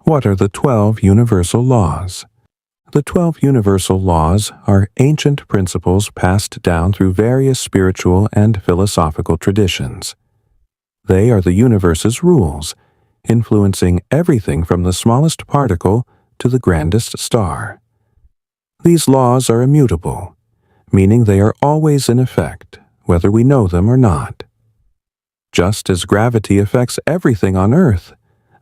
What are the 12 universal laws? The 12 universal laws are ancient principles passed down through various spiritual and philosophical traditions. They are the universe's rules, influencing everything from the smallest particle to the grandest star. These laws are immutable, meaning they are always in effect, whether we know them or not. Just as gravity affects everything on Earth,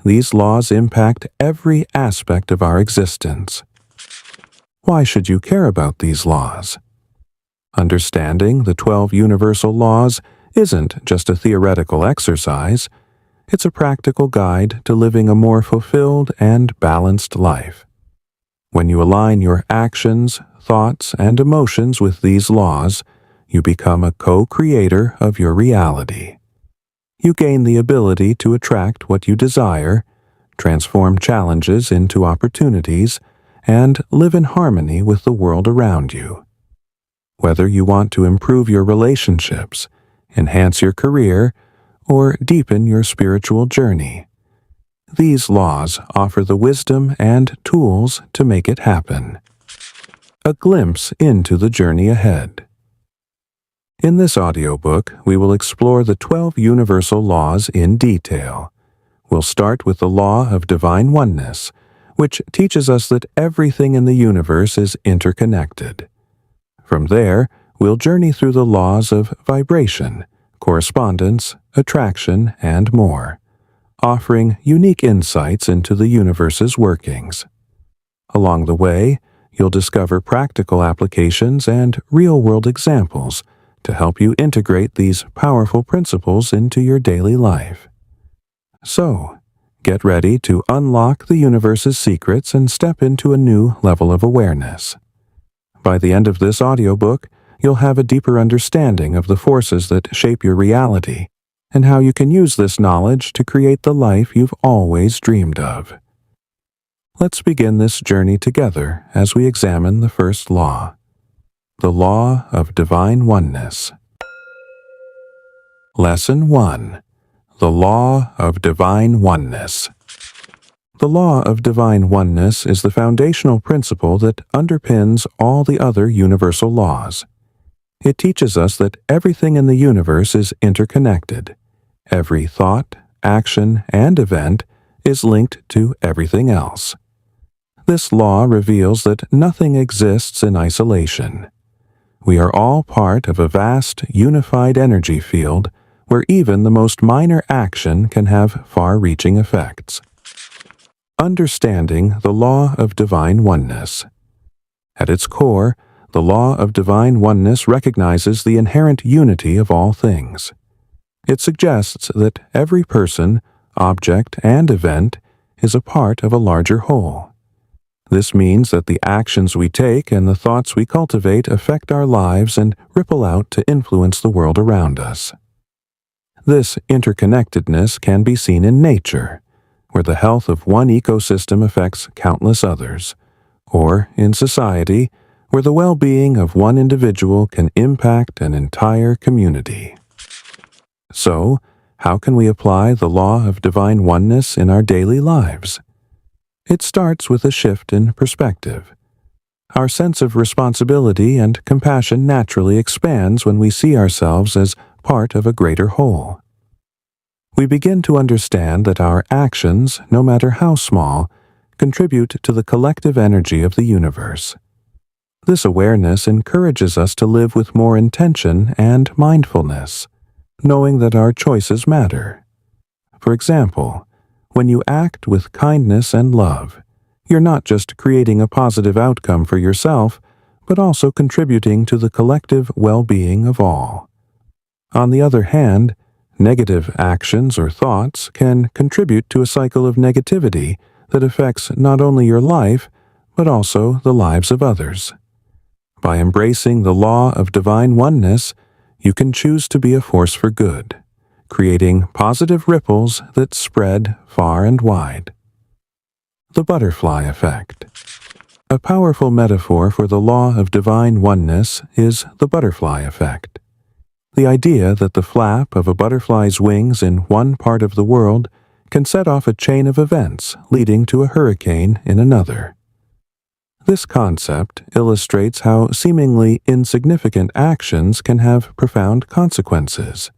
these laws impact every aspect of our existence. Why should you care about these laws? Understanding the 12 universal laws isn't just a theoretical exercise, it's a practical guide to living a more fulfilled and balanced life. When you align your actions, thoughts, and emotions with these laws, you become a co-creator of your reality. You gain the ability to attract what you desire, transform challenges into opportunities, and live in harmony with the world around you. Whether you want to improve your relationships, enhance your career, or deepen your spiritual journey, these laws offer the wisdom and tools to make it happen. A glimpse into the journey ahead. In this audiobook, we will explore the 12 universal laws in detail. We'll start with the Law of Divine Oneness, which teaches us that everything in the universe is interconnected. From there, we'll journey through the laws of vibration, correspondence, attraction, and more, offering unique insights into the universe's workings. Along the way, you'll discover practical applications and real-world examples to help you integrate these powerful principles into your daily life. So, get ready to unlock the universe's secrets and step into a new level of awareness. By the end of this audiobook, you'll have a deeper understanding of the forces that shape your reality and how you can use this knowledge to create the life you've always dreamed of. Let's begin this journey together as we examine the first law, the Law of Divine Oneness. Lesson 1. The Law of Divine Oneness. The Law of Divine Oneness is the foundational principle that underpins all the other universal laws. It teaches us that everything in the universe is interconnected. Every thought, action, and event is linked to everything else. This law reveals that nothing exists in isolation. We are all part of a vast, unified energy field where even the most minor action can have far-reaching effects. Understanding the Law of Divine Oneness. At its core, the Law of Divine Oneness recognizes the inherent unity of all things. It suggests that every person, object, and event is a part of a larger whole. This means that the actions we take and the thoughts we cultivate affect our lives and ripple out to influence the world around us. This interconnectedness can be seen in nature, where the health of one ecosystem affects countless others, or in society, where the well-being of one individual can impact an entire community. So, how can we apply the Law of Divine Oneness in our daily lives? It starts with a shift in perspective. Our sense of responsibility and compassion naturally expands when we see ourselves as part of a greater whole. We begin to understand that our actions, no matter how small, contribute to the collective energy of the universe. This awareness encourages us to live with more intention and mindfulness, knowing that our choices matter. For example, when you act with kindness and love, you're not just creating a positive outcome for yourself, but also contributing to the collective well-being of all. On the other hand, negative actions or thoughts can contribute to a cycle of negativity that affects not only your life, but also the lives of others. By embracing the Law of Divine Oneness, you can choose to be a force for good, creating positive ripples that spread far and wide. The butterfly effect. A powerful metaphor for the Law of Divine Oneness is the butterfly effect. The idea that the flap of a butterfly's wings in one part of the world can set off a chain of events leading to a hurricane in another. This concept illustrates how seemingly insignificant actions can have profound consequences.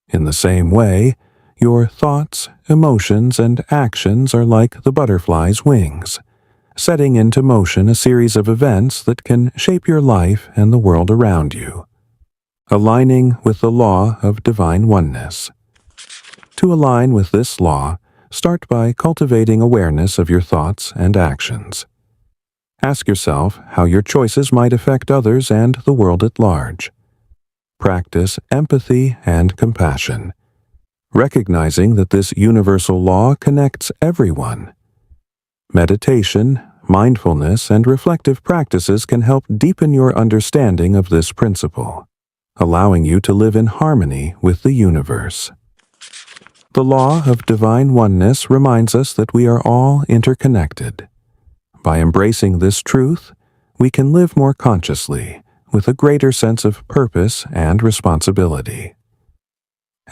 In the same way, your thoughts, emotions, and actions are like the butterfly's wings, setting into motion a series of events that can shape your life and the world around you. Aligning with the law of divine oneness. To align with this law, start by cultivating awareness of your thoughts and actions. Ask yourself how your choices might affect others and the world at large. Practice empathy and compassion, recognizing that this universal law connects everyone. Meditation, mindfulness, and reflective practices can help deepen your understanding of this principle, allowing you to live in harmony with the universe. The law of divine oneness reminds us that we are all interconnected. By embracing this truth, we can live more consciously, with a greater sense of purpose and responsibility.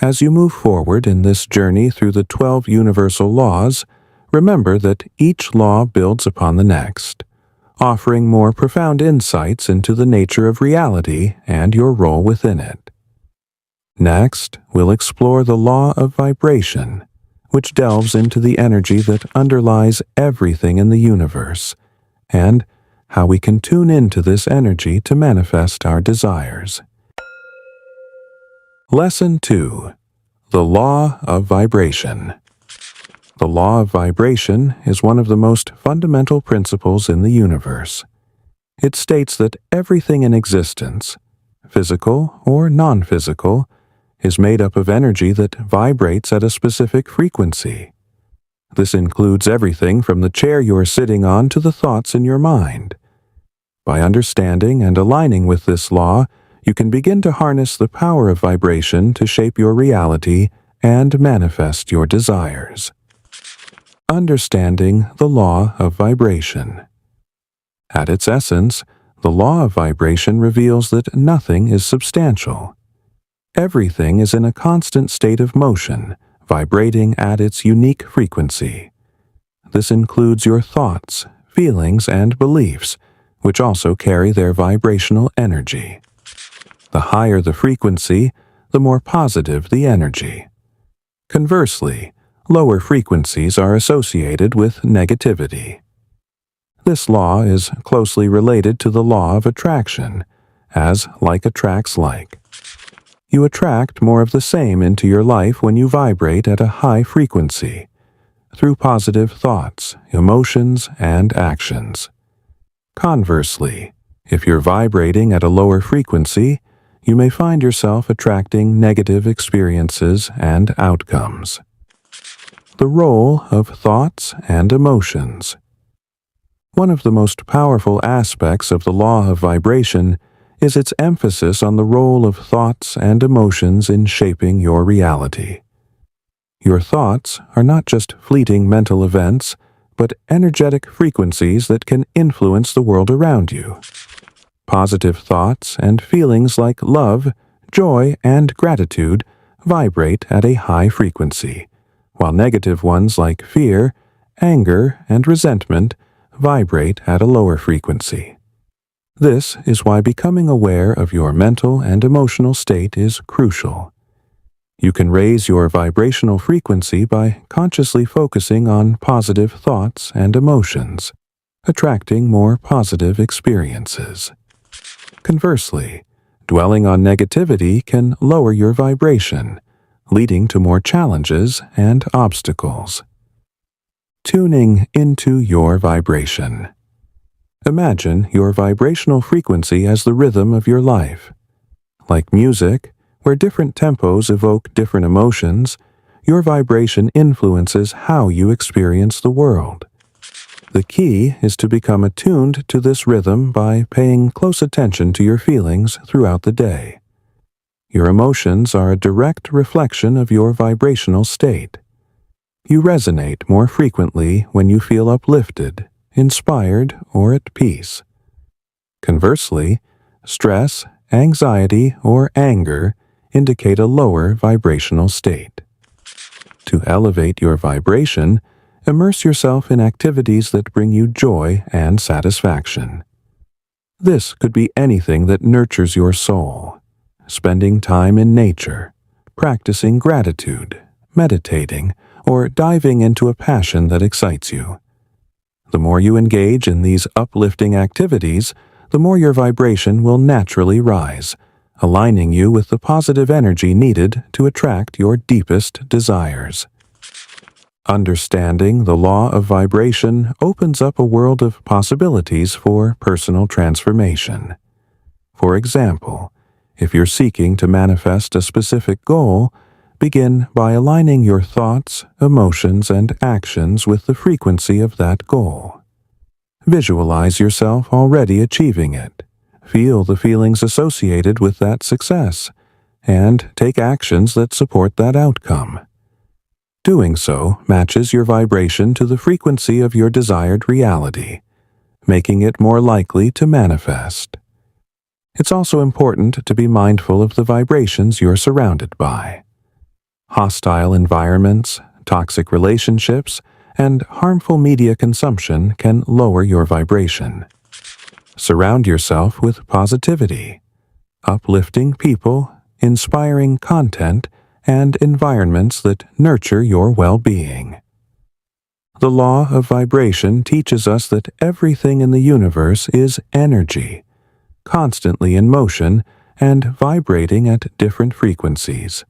As you move forward in this journey through the 12 universal laws, remember that each law builds upon the next, offering more profound insights into the nature of reality and your role within it. Next, we'll explore the law of vibration, which delves into the energy that underlies everything in the universe, and how we can tune into this energy to manifest our desires. Lesson 2. The Law of Vibration. The law of vibration is one of the most fundamental principles in the universe. It states that everything in existence, physical or non-physical, is made up of energy that vibrates at a specific frequency. This includes everything from the chair you're sitting on to the thoughts in your mind. By understanding and aligning with this law, you can begin to harness the power of vibration to shape your reality and manifest your desires. Understanding the law of vibration. At its essence, the law of vibration reveals that nothing is substantial. Everything is in a constant state of motion, vibrating at its unique frequency. This includes your thoughts, feelings, and beliefs, which also carry their vibrational energy. The higher the frequency, the more positive the energy. Conversely, lower frequencies are associated with negativity. This law is closely related to the law of attraction, as like attracts like. You attract more of the same into your life when you vibrate at a high frequency, through positive thoughts, emotions, and actions. Conversely, if you're vibrating at a lower frequency, you may find yourself attracting negative experiences and outcomes. The role of thoughts and emotions. One of the most powerful aspects of the law of vibration is its emphasis on the role of thoughts and emotions in shaping your reality. Your thoughts are not just fleeting mental events, but energetic frequencies that can influence the world around you. Positive thoughts and feelings like love, joy, and gratitude vibrate at a high frequency, while negative ones like fear, anger, and resentment vibrate at a lower frequency. This is why becoming aware of your mental and emotional state is crucial. You can raise your vibrational frequency by consciously focusing on positive thoughts and emotions, attracting more positive experiences. Conversely, dwelling on negativity can lower your vibration, leading to more challenges and obstacles. Tuning into your vibration. Imagine your vibrational frequency as the rhythm of your life. Like music, where different tempos evoke different emotions, your vibration influences how you experience the world. The key is to become attuned to this rhythm by paying close attention to your feelings throughout the day. Your emotions are a direct reflection of your vibrational state. You resonate more frequently when you feel uplifted, inspired, or at peace. Conversely, stress, anxiety, or anger indicate a lower vibrational state. To elevate your vibration, immerse yourself in activities that bring you joy and satisfaction. This could be anything that nurtures your soul. Spending time in nature, practicing gratitude, meditating, or diving into a passion that excites you. The more you engage in these uplifting activities, the more your vibration will naturally rise, aligning you with the positive energy needed to attract your deepest desires. Understanding the law of vibration opens up a world of possibilities for personal transformation. For example, if you're seeking to manifest a specific goal, begin by aligning your thoughts, emotions, and actions with the frequency of that goal. Visualize yourself already achieving it. Feel the feelings associated with that success, and take actions that support that outcome. Doing so matches your vibration to the frequency of your desired reality, making it more likely to manifest. It's also important to be mindful of the vibrations you're surrounded by. Hostile environments, toxic relationships, and harmful media consumption can lower your vibration. Surround yourself with positivity, uplifting people, inspiring content, and environments that nurture your well-being. The law of vibration teaches us that everything in the universe is energy, constantly in motion and vibrating at different frequencies.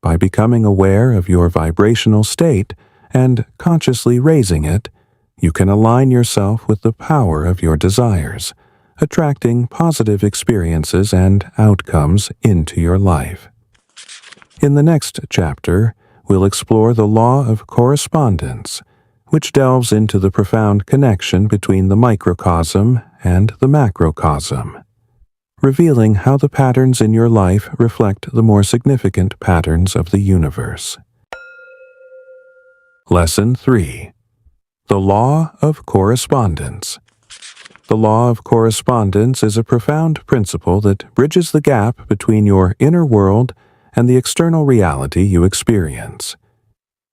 By becoming aware of your vibrational state and consciously raising it, you can align yourself with the power of your desires, attracting positive experiences and outcomes into your life. In the next chapter, we'll explore the law of correspondence, which delves into the profound connection between the microcosm and the macrocosm, revealing how the patterns in your life reflect the more significant patterns of the universe. Lesson 3. The Law of Correspondence. The law of correspondence is a profound principle that bridges the gap between your inner world and the external reality you experience.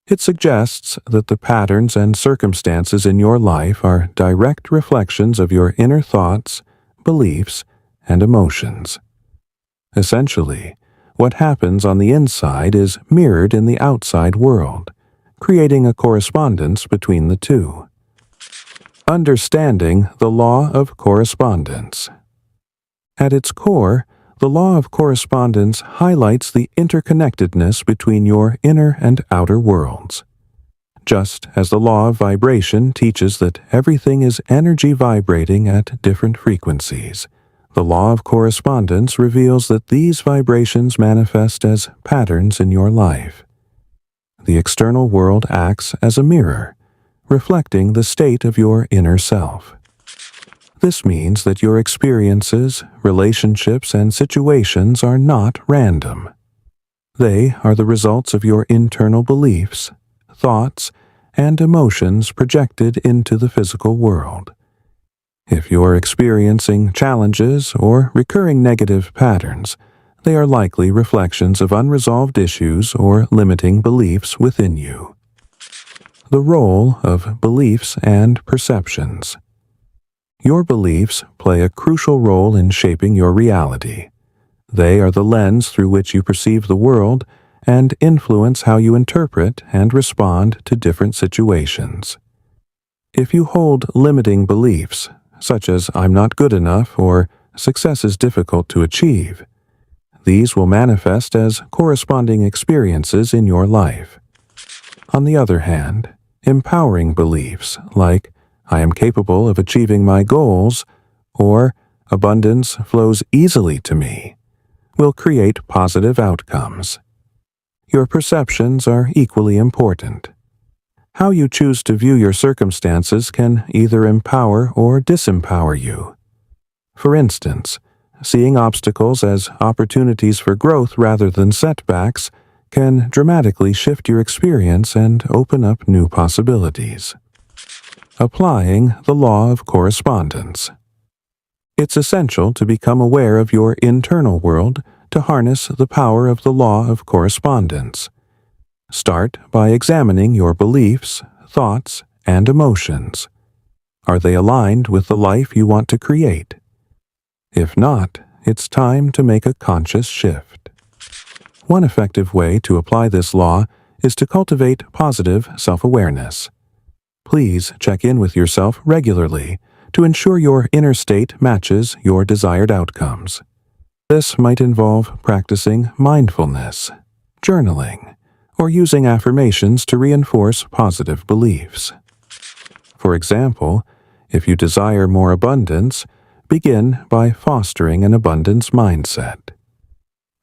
It suggests that the patterns and circumstances in your life are direct reflections of your inner thoughts, beliefs, and emotions. Essentially, what happens on the inside is mirrored in the outside world, creating a correspondence between the two. Understanding the law of correspondence. At its core, the law of correspondence highlights the interconnectedness between your inner and outer worlds. Just as the law of vibration teaches that everything is energy vibrating at different frequencies, the law of correspondence reveals that these vibrations manifest as patterns in your life. The external world acts as a mirror, reflecting the state of your inner self. This means that your experiences, relationships, and situations are not random. They are the results of your internal beliefs, thoughts, and emotions projected into the physical world. If you're experiencing challenges or recurring negative patterns, they are likely reflections of unresolved issues or limiting beliefs within you. The role of beliefs and perceptions. Your beliefs play a crucial role in shaping your reality. They are the lens through which you perceive the world and influence how you interpret and respond to different situations. If you hold limiting beliefs, such as "I'm not good enough" or "success is difficult to achieve," these will manifest as corresponding experiences in your life. On the other hand, empowering beliefs like "I am capable of achieving my goals" or "abundance flows easily to me" will create positive outcomes. Your perceptions are equally important. How you choose to view your circumstances can either empower or disempower you. For instance, seeing obstacles as opportunities for growth rather than setbacks can dramatically shift your experience and open up new possibilities. Applying the law of correspondence. It's essential to become aware of your internal world to harness the power of the law of correspondence. Start by examining your beliefs, thoughts, and emotions. Are they aligned with the life you want to create? If not, it's time to make a conscious shift. One effective way to apply this law is to cultivate positive self-awareness. Please check in with yourself regularly to ensure your inner state matches your desired outcomes. This might involve practicing mindfulness, journaling, or using affirmations to reinforce positive beliefs. For example, if you desire more abundance, begin by fostering an abundance mindset.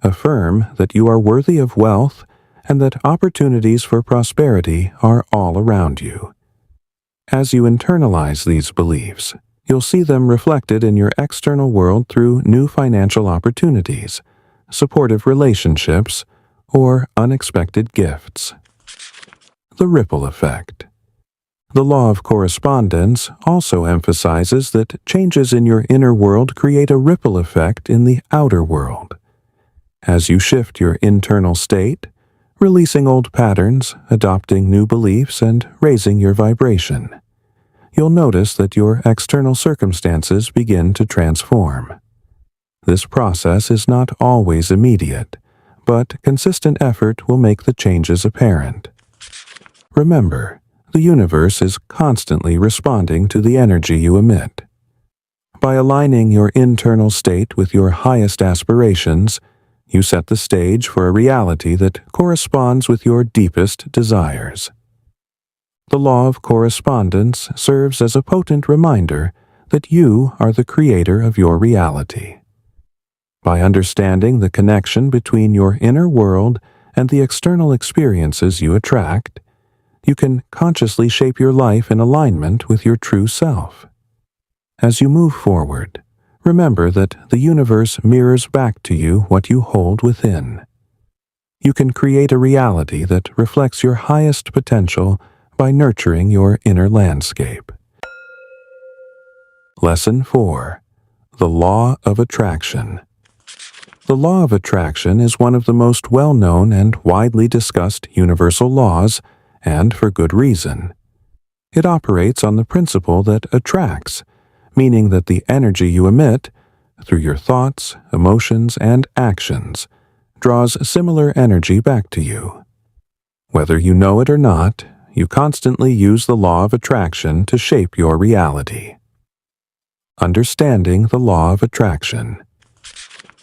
Affirm that you are worthy of wealth and that opportunities for prosperity are all around you. As you internalize these beliefs, you'll see them reflected in your external world through new financial opportunities, supportive relationships, or unexpected gifts. The ripple effect. The law of correspondence also emphasizes that changes in your inner world create a ripple effect in the outer world. As you shift your internal state, releasing old patterns, adopting new beliefs, and raising your vibration, you'll notice that your external circumstances begin to transform. This process is not always immediate, but consistent effort will make the changes apparent. Remember, the universe is constantly responding to the energy you emit. By aligning your internal state with your highest aspirations, you set the stage for a reality that corresponds with your deepest desires. The law of correspondence serves as a potent reminder that you are the creator of your reality. By understanding the connection between your inner world and the external experiences you attract, you can consciously shape your life in alignment with your true self. As you move forward, remember that the universe mirrors back to you what you hold within. You can create a reality that reflects your highest potential by nurturing your inner landscape. Lesson 4. The Law of Attraction. The law of attraction is one of the most well-known and widely discussed universal laws, and for good reason. It operates on the principle that attracts, meaning that the energy you emit, through your thoughts, emotions, and actions, draws similar energy back to you. Whether you know it or not, you constantly use the law of attraction to shape your reality. Understanding the law of attraction.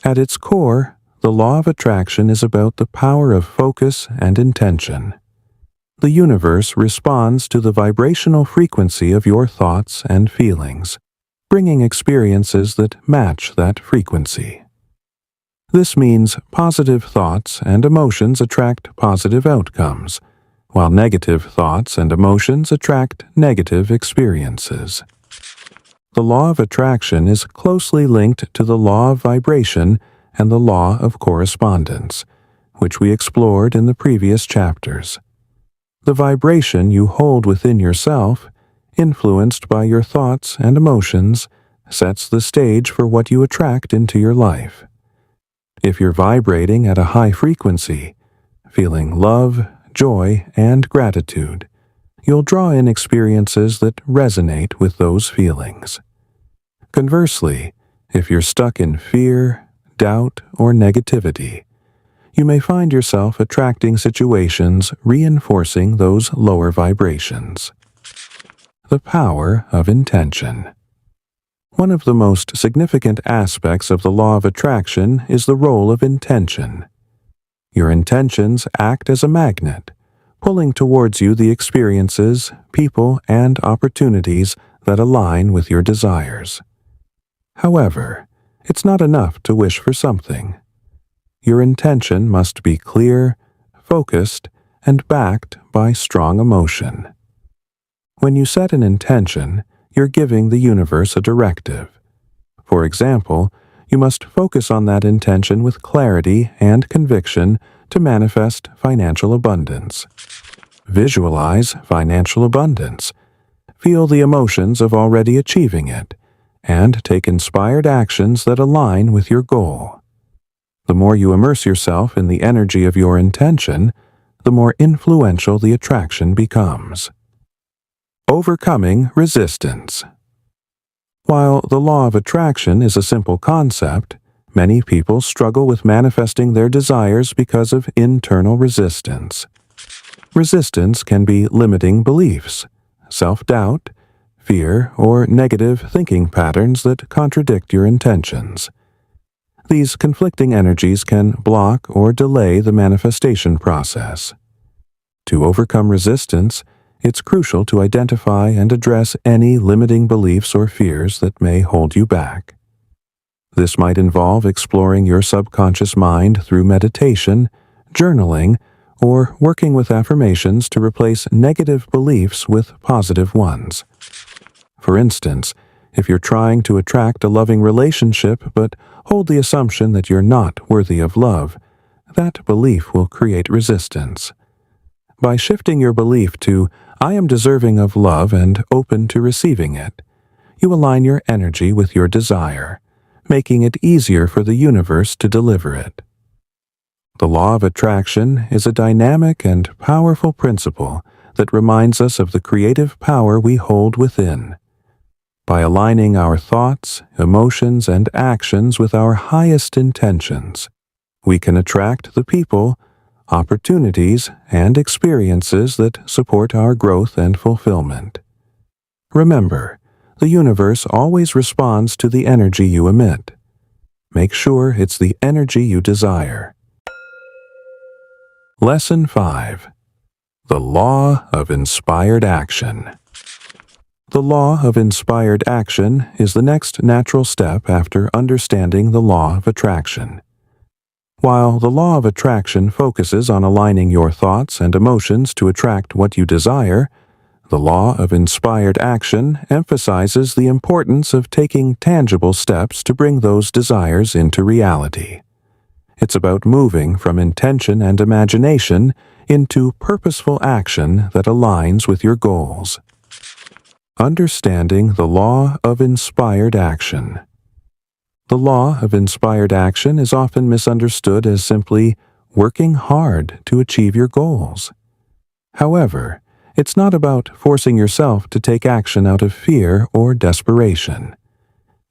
At its core, the law of attraction is about the power of focus and intention. The universe responds to the vibrational frequency of your thoughts and feelings, bringing experiences that match that frequency. This means positive thoughts and emotions attract positive outcomes, while negative thoughts and emotions attract negative experiences. The law of attraction is closely linked to the law of vibration and the law of correspondence, which we explored in the previous chapters. The vibration you hold within yourself, influenced by your thoughts and emotions, sets the stage for what you attract into your life. If you're vibrating at a high frequency, feeling love, joy, and gratitude, you'll draw in experiences that resonate with those feelings. Conversely, if you're stuck in fear, doubt, or negativity, you may find yourself attracting situations reinforcing those lower vibrations. The power of intention. One of the most significant aspects of the law of attraction is the role of intention. Your intentions act as a magnet, pulling towards you the experiences, people, and opportunities that align with your desires. However, it's not enough to wish for something. Your intention must be clear, focused, and backed by strong emotion. When you set an intention, you're giving the universe a directive. For example, you must focus on that intention with clarity and conviction to manifest financial abundance. Visualize financial abundance. Feel the emotions of already achieving it, and take inspired actions that align with your goal. The more you immerse yourself in the energy of your intention, the more influential the attraction becomes. Overcoming resistance. While the law of attraction is a simple concept, many people struggle with manifesting their desires because of internal resistance. Resistance can be limiting beliefs, self-doubt, fear, or negative thinking patterns that contradict your intentions. These conflicting energies can block or delay the manifestation process. To overcome resistance, it's crucial to identify and address any limiting beliefs or fears that may hold you back. This might involve exploring your subconscious mind through meditation, journaling, or working with affirmations to replace negative beliefs with positive ones. For instance, if you're trying to attract a loving relationship but hold the assumption that you're not worthy of love, that belief will create resistance. By shifting your belief to, "I am deserving of love and open to receiving it," you align your energy with your desire, making it easier for the universe to deliver it. The law of attraction is a dynamic and powerful principle that reminds us of the creative power we hold within. By aligning our thoughts, emotions, and actions with our highest intentions, we can attract the people, opportunities, and experiences that support our growth and fulfillment. Remember, the universe always responds to the energy you emit. Make sure it's the energy you desire. Lesson 5. The Law of Inspired Action. The law of inspired action is the next natural step after understanding the law of attraction. While the law of attraction focuses on aligning your thoughts and emotions to attract what you desire, the law of inspired action emphasizes the importance of taking tangible steps to bring those desires into reality. It's about moving from intention and imagination into purposeful action that aligns with your goals. Understanding the law of inspired action. The law of inspired action is often misunderstood as simply working hard to achieve your goals. However, it's not about forcing yourself to take action out of fear or desperation.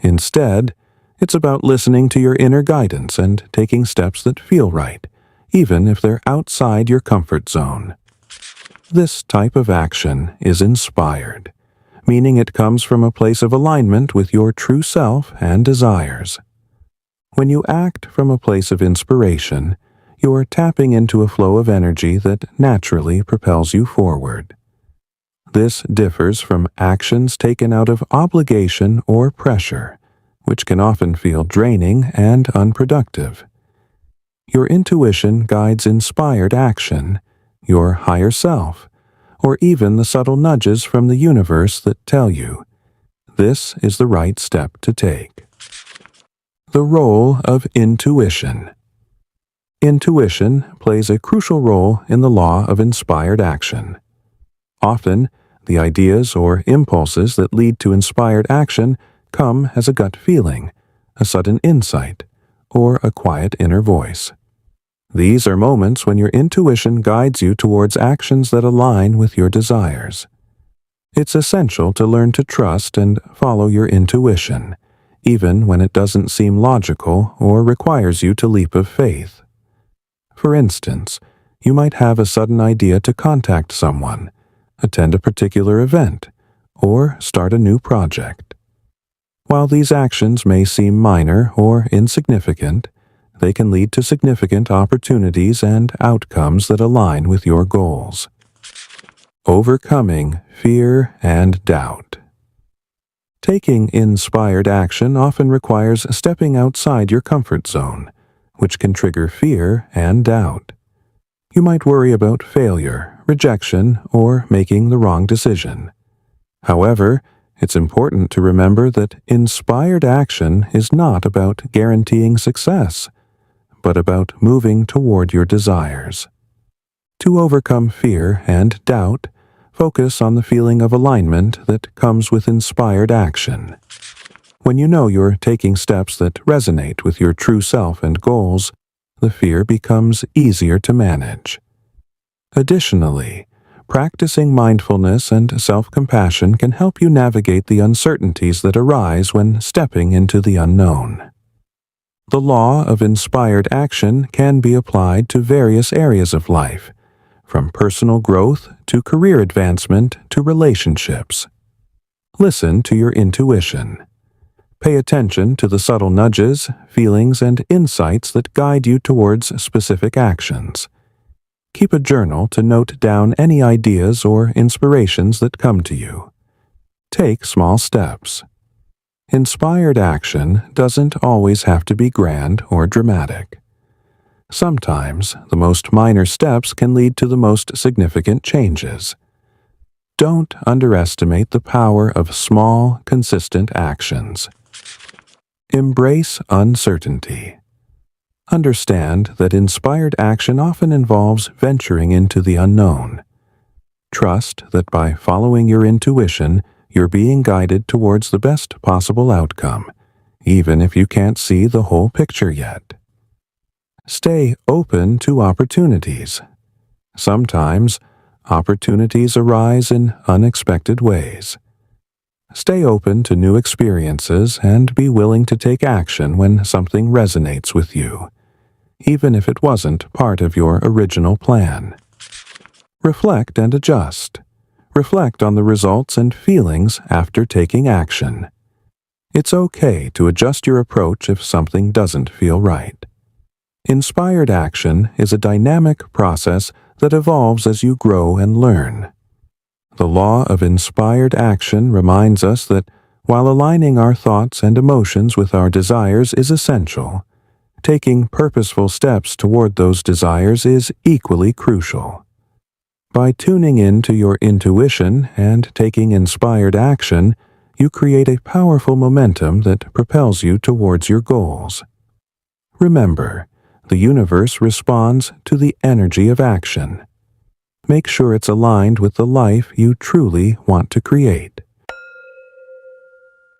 Instead, it's about listening to your inner guidance and taking steps that feel right, even if they're outside your comfort zone. This type of action is inspired, meaning it comes from a place of alignment with your true self and desires. When you act from a place of inspiration, you're tapping into a flow of energy that naturally propels you forward. This differs from actions taken out of obligation or pressure, which can often feel draining and unproductive. Your intuition guides inspired action, your higher self, or even the subtle nudges from the universe that tell you, this is the right step to take. The role of intuition. Intuition plays a crucial role in the law of inspired action. Often, the ideas or impulses that lead to inspired action come as a gut feeling, a sudden insight, or a quiet inner voice. These are moments when your intuition guides you towards actions that align with your desires. It's essential to learn to trust and follow your intuition, even when it doesn't seem logical or requires you to leap of faith. For instance, you might have a sudden idea to contact someone, attend a particular event, or start a new project. While these actions may seem minor or insignificant, they can lead to significant opportunities and outcomes that align with your goals. Overcoming fear and doubt. Taking inspired action often requires stepping outside your comfort zone, which can trigger fear and doubt. You might worry about failure, rejection, or making the wrong decision. However, it's important to remember that inspired action is not about guaranteeing success, but about moving toward your desires. To overcome fear and doubt, focus on the feeling of alignment that comes with inspired action. When you know you're taking steps that resonate with your true self and goals, the fear becomes easier to manage. Additionally, practicing mindfulness and self-compassion can help you navigate the uncertainties that arise when stepping into the unknown. The law of inspired action can be applied to various areas of life, from personal growth to career advancement to relationships. Listen to your intuition. Pay attention to the subtle nudges, feelings, and insights that guide you towards specific actions. Keep a journal to note down any ideas or inspirations that come to you. Take small steps. Inspired action doesn't always have to be grand or dramatic. Sometimes, the most minor steps can lead to the most significant changes. Don't underestimate the power of small, consistent actions. Embrace uncertainty. Understand that inspired action often involves venturing into the unknown. Trust that by following your intuition, you're being guided towards the best possible outcome, even if you can't see the whole picture yet. Stay open to opportunities. Sometimes, opportunities arise in unexpected ways. Stay open to new experiences and be willing to take action when something resonates with you, even if it wasn't part of your original plan. Reflect and adjust. Reflect on the results and feelings after taking action. It's okay to adjust your approach if something doesn't feel right. Inspired action is a dynamic process that evolves as you grow and learn. The law of inspired action reminds us that while aligning our thoughts and emotions with our desires is essential, taking purposeful steps toward those desires is equally crucial. By tuning in to your intuition and taking inspired action, you create a powerful momentum that propels you towards your goals. Remember, the universe responds to the energy of action. Make sure it's aligned with the life you truly want to create.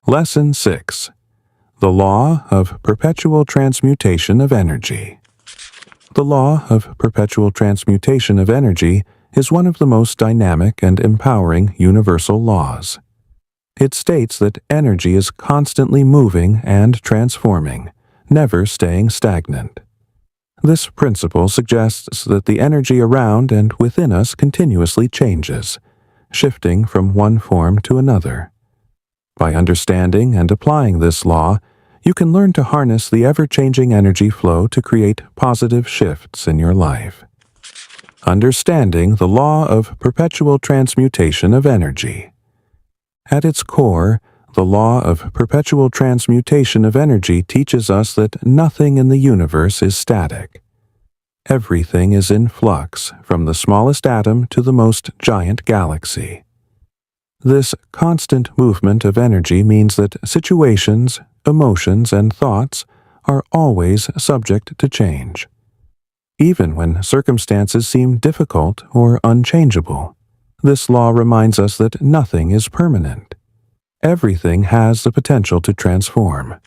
Lesson 6. The Law of Perpetual Transmutation of Energy. The law of perpetual transmutation of energy is one of the most dynamic and empowering universal laws. It states that energy is constantly moving and transforming, never staying stagnant. This principle suggests that the energy around and within us continuously changes, shifting from one form to another. By understanding and applying this law, you can learn to harness the ever-changing energy flow to create positive shifts in your life. Understanding the law of perpetual transmutation of energy. At its core, the law of perpetual transmutation of energy teaches us that nothing in the universe is static. Everything is in flux, from the smallest atom to the most giant galaxy. This constant movement of energy means that situations, emotions, and thoughts are always subject to change. Even when circumstances seem difficult or unchangeable, this law reminds us that nothing is permanent. Everything has the potential to transform.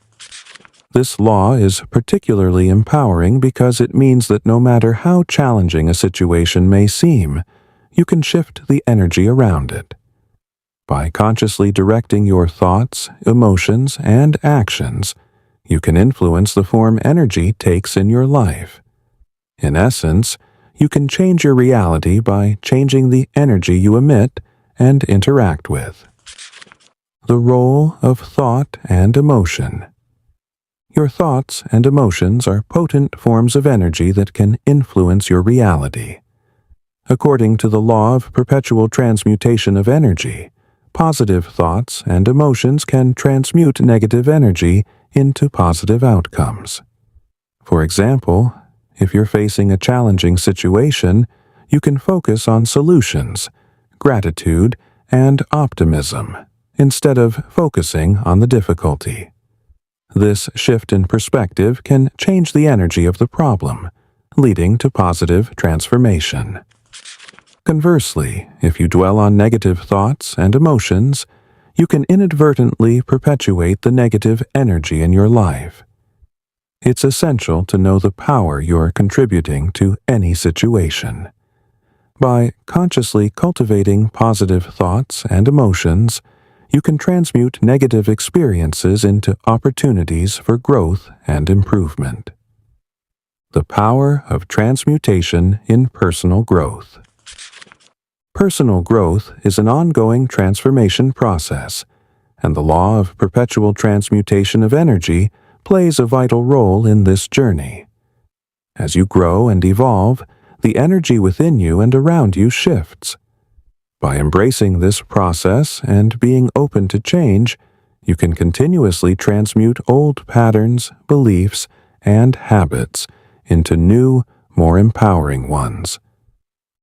This law is particularly empowering because it means that no matter how challenging a situation may seem, you can shift the energy around it. By consciously directing your thoughts, emotions, and actions, you can influence the form energy takes in your life. In essence, you can change your reality by changing the energy you emit and interact with. The role of thought and emotion. Your thoughts and emotions are potent forms of energy that can influence your reality. According to the law of perpetual transmutation of energy, positive thoughts and emotions can transmute negative energy into positive outcomes. For example, if you're facing a challenging situation, you can focus on solutions, gratitude, and optimism, instead of focusing on the difficulty. This shift in perspective can change the energy of the problem, leading to positive transformation. Conversely, if you dwell on negative thoughts and emotions, you can inadvertently perpetuate the negative energy in your life. It's essential to know the power you're contributing to any situation. By consciously cultivating positive thoughts and emotions, you can transmute negative experiences into opportunities for growth and improvement. The power of transmutation in personal growth. Personal growth is an ongoing transformation process, and the law of perpetual transmutation of energy plays a vital role in this journey. As you grow and evolve, the energy within you and around you shifts. By embracing this process and being open to change, you can continuously transmute old patterns, beliefs, and habits into new, more empowering ones.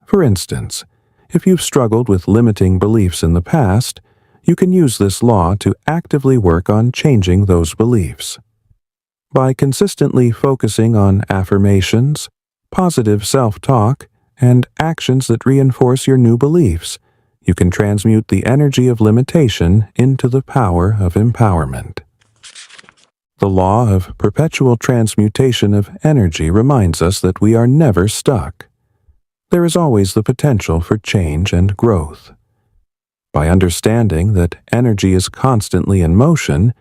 For instance, if you've struggled with limiting beliefs in the past, you can use this law to actively work on changing those beliefs. By consistently focusing on affirmations, positive self-talk, and actions that reinforce your new beliefs, you can transmute the energy of limitation into the power of empowerment. The law of perpetual transmutation of energy reminds us that we are never stuck. There is always the potential for change and growth. By understanding that energy is constantly in motion,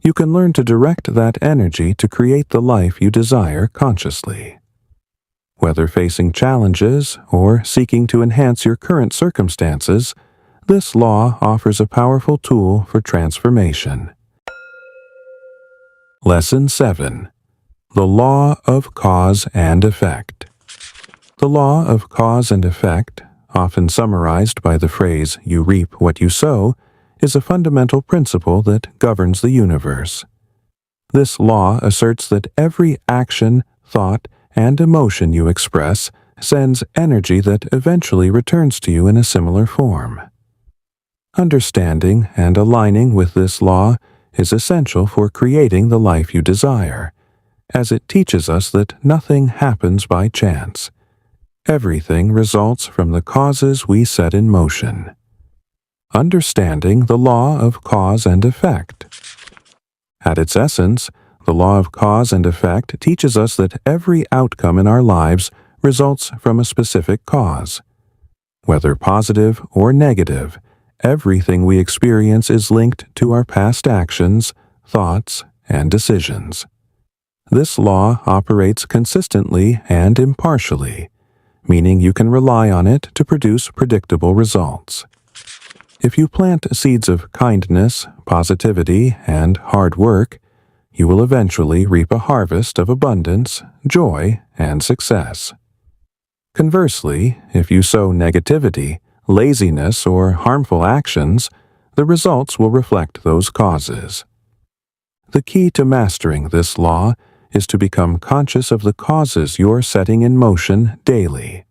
you can learn to direct that energy to create the life you desire consciously. Whether facing challenges or seeking to enhance your current circumstances, this law offers a powerful tool for transformation. Lesson 7. The Law of Cause and Effect. The law of cause and effect, often summarized by the phrase, "you reap what you sow," is a fundamental principle that governs the universe. This law asserts that every action, thought, and emotion you express sends energy that eventually returns to you in a similar form. Understanding and aligning with this law is essential for creating the life you desire, as it teaches us that nothing happens by chance. Everything results from the causes we set in motion. Understanding the law of cause and effect. At its essence, the law of cause and effect teaches us that every outcome in our lives results from a specific cause. Whether positive or negative, everything we experience is linked to our past actions, thoughts, and decisions. This law operates consistently and impartially, meaning you can rely on it to produce predictable results. If you plant seeds of kindness, positivity, and hard work, you will eventually reap a harvest of abundance, joy, and success. Conversely, if you sow negativity, laziness, or harmful actions, the results will reflect those causes. The key to mastering this law is to become conscious of the causes you're setting in motion daily.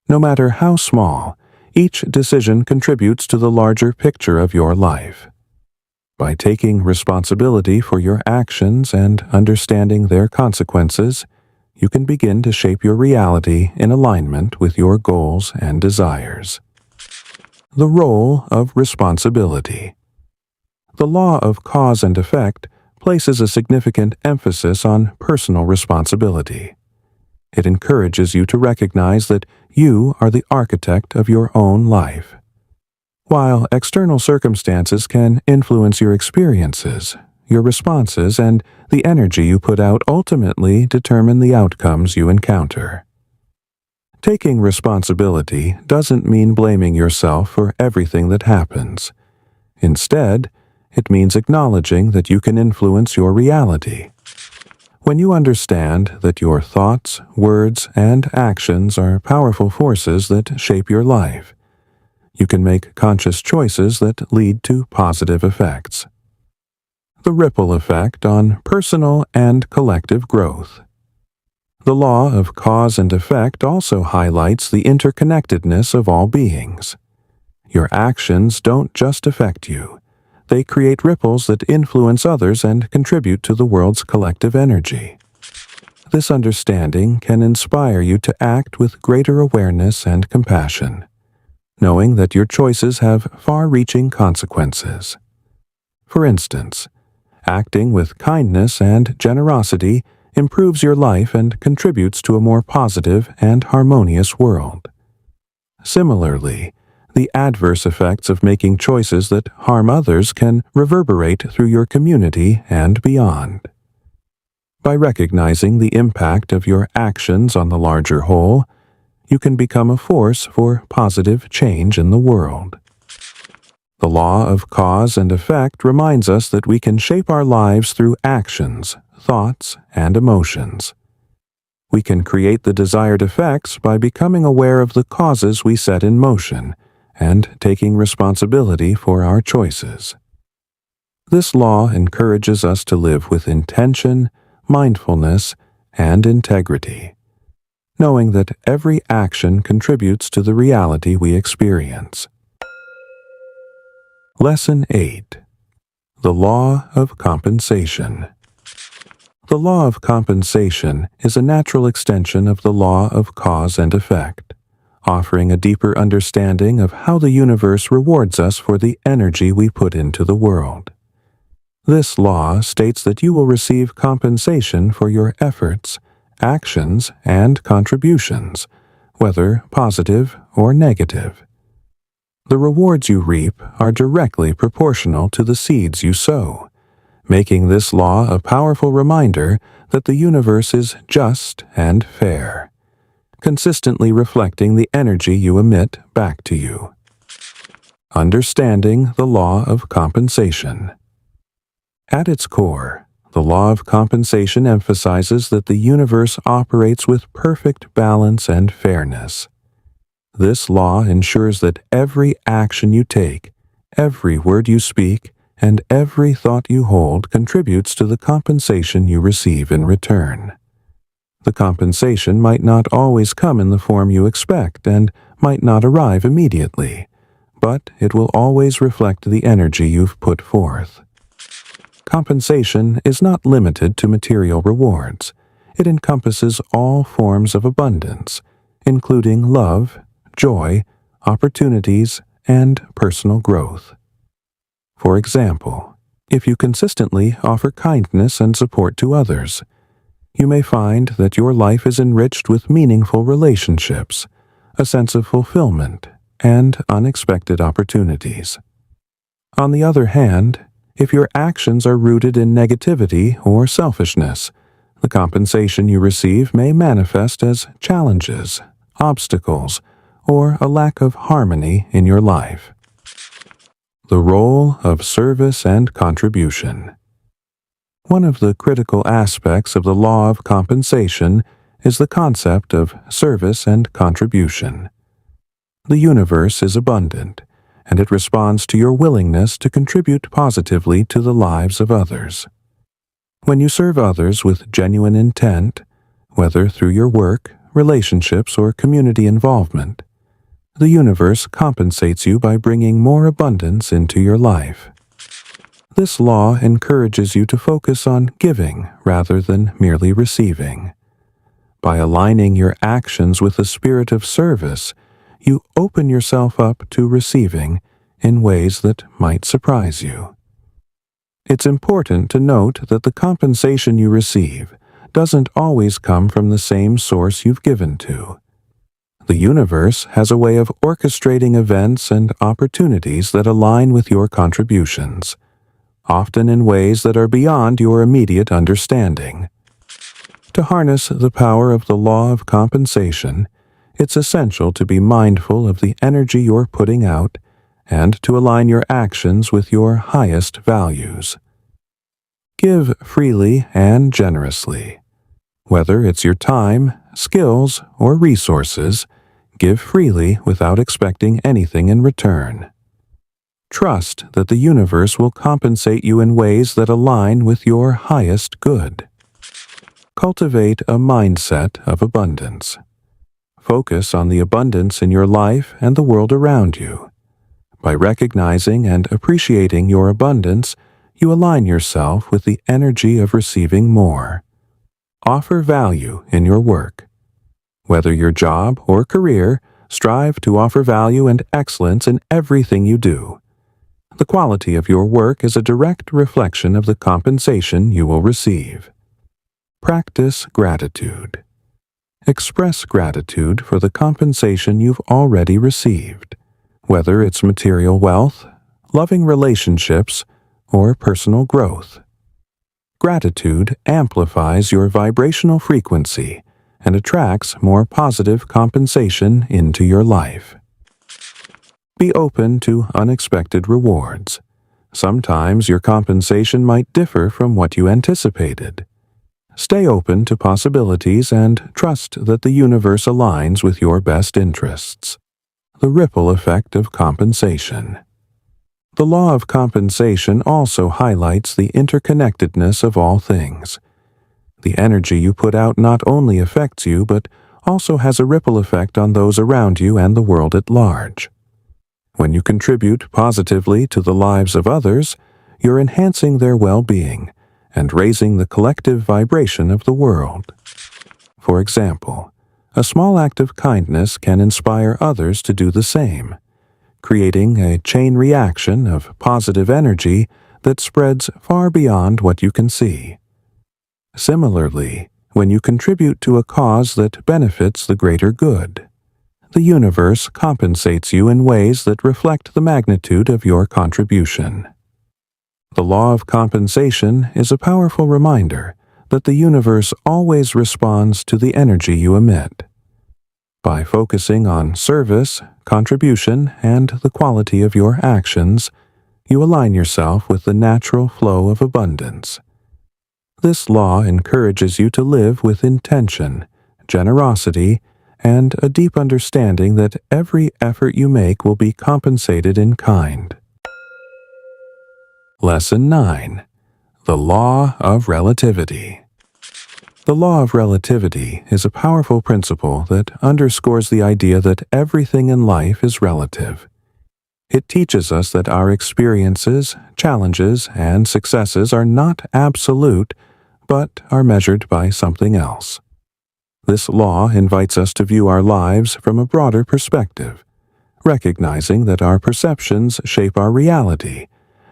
No matter how small, each decision contributes to the larger picture of your life. By taking responsibility for your actions and understanding their consequences, you can begin to shape your reality in alignment with your goals and desires. The role of responsibility. The law of cause and effect places a significant emphasis on personal responsibility. It encourages you to recognize that you are the architect of your own life. While external circumstances can influence your experiences, your responses and the energy you put out ultimately determine the outcomes you encounter. Taking responsibility doesn't mean blaming yourself for everything that happens. Instead, it means acknowledging that you can influence your reality. When you understand that your thoughts, words, and actions are powerful forces that shape your life, you can make conscious choices that lead to positive effects. The ripple effect on personal and collective growth. The law of cause and effect also highlights the interconnectedness of all beings. Your actions don't just affect you. They create ripples that influence others and contribute to the world's collective energy. This understanding can inspire you to act with greater awareness and compassion, knowing that your choices have far-reaching consequences. For instance, acting with kindness and generosity improves your life and contributes to a more positive and harmonious world. Similarly, the adverse effects of making choices that harm others can reverberate through your community and beyond. By recognizing the impact of your actions on the larger whole, you can become a force for positive change in the world. The law of cause and effect reminds us that we can shape our lives through actions, thoughts, and emotions. We can create the desired effects by becoming aware of the causes we set in motion and taking responsibility for our choices. This law encourages us to live with intention, mindfulness, and integrity, knowing that every action contributes to the reality we experience. Lesson 8. The Law of Compensation. The law of compensation is a natural extension of the law of cause and effect, offering a deeper understanding of how the universe rewards us for the energy we put into the world. This law states that you will receive compensation for your efforts, actions, and contributions, whether positive or negative. The rewards you reap are directly proportional to the seeds you sow, making this law a powerful reminder that the universe is just and fair, consistently reflecting the energy you emit back to you. Understanding the law of compensation. At its core, the law of compensation emphasizes that the universe operates with perfect balance and fairness. This law ensures that every action you take, every word you speak, and every thought you hold contributes to the compensation you receive in return. The compensation might not always come in the form you expect and might not arrive immediately, but it will always reflect the energy you've put forth. Compensation is not limited to material rewards. It encompasses all forms of abundance, including love, joy, opportunities, and personal growth. For example, if you consistently offer kindness and support to others, you may find that your life is enriched with meaningful relationships, a sense of fulfillment, and unexpected opportunities. On the other hand, if your actions are rooted in negativity or selfishness, the compensation you receive may manifest as challenges, obstacles, or a lack of harmony in your life. The role of service and contribution. One of the critical aspects of the law of compensation is the concept of service and contribution. The universe is abundant, and it responds to your willingness to contribute positively to the lives of others. When you serve others with genuine intent, whether through your work, relationships, or community involvement, the universe compensates you by bringing more abundance into your life. This law encourages you to focus on giving rather than merely receiving. By aligning your actions with a spirit of service, you open yourself up to receiving in ways that might surprise you. It's important to note that the compensation you receive doesn't always come from the same source you've given to. The universe has a way of orchestrating events and opportunities that align with your contributions, often in ways that are beyond your immediate understanding. To harness the power of the law of compensation, it's essential to be mindful of the energy you're putting out and to align your actions with your highest values. Give freely and generously. Whether it's your time, skills, or resources, give freely without expecting anything in return. Trust that the universe will compensate you in ways that align with your highest good. Cultivate a mindset of abundance. Focus on the abundance in your life and the world around you. By recognizing and appreciating your abundance, you align yourself with the energy of receiving more. Offer value in your work. Whether your job or career, strive to offer value and excellence in everything you do. The quality of your work is a direct reflection of the compensation you will receive. Practice gratitude. Express gratitude for the compensation you've already received, whether it's material wealth, loving relationships, or personal growth. Gratitude amplifies your vibrational frequency and attracts more positive compensation into your life. Be open to unexpected rewards. Sometimes your compensation might differ from what you anticipated. Stay open to possibilities and trust that the universe aligns with your best interests. The ripple effect of compensation. The law of compensation also highlights the interconnectedness of all things. The energy you put out not only affects you, but also has a ripple effect on those around you and the world at large. When you contribute positively to the lives of others, you're enhancing their well-being and raising the collective vibration of the world. For example, a small act of kindness can inspire others to do the same, creating a chain reaction of positive energy that spreads far beyond what you can see. Similarly, when you contribute to a cause that benefits the greater good, the universe compensates you in ways that reflect the magnitude of your contribution. The law of compensation is a powerful reminder that the universe always responds to the energy you emit. By focusing on service, contribution, and the quality of your actions, you align yourself with the natural flow of abundance. This law encourages you to live with intention, generosity, and a deep understanding that every effort you make will be compensated in kind. Lesson 9. The Law of Relativity. The law of relativity is a powerful principle that underscores the idea that everything in life is relative. It teaches us that our experiences, challenges, and successes are not absolute, but are measured by something else. This law invites us to view our lives from a broader perspective, recognizing that our perceptions shape our reality,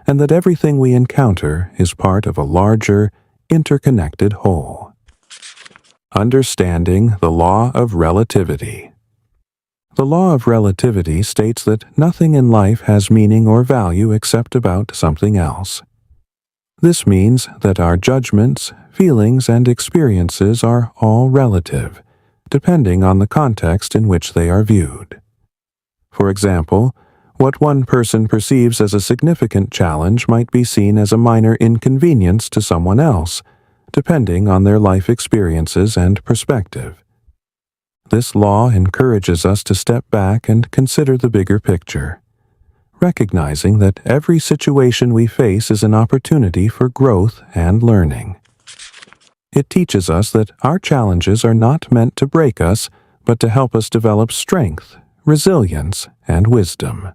and that everything we encounter is part of a larger, interconnected whole. Understanding the law of relativity. The law of relativity states that nothing in life has meaning or value except about something else. This means that our judgments, feelings, and experiences are all relative, depending on the context in which they are viewed. For example, what one person perceives as a significant challenge might be seen as a minor inconvenience to someone else, depending on their life experiences and perspective. This law encourages us to step back and consider the bigger picture, recognizing that every situation we face is an opportunity for growth and learning. It teaches us that our challenges are not meant to break us, but to help us develop strength, resilience, and wisdom.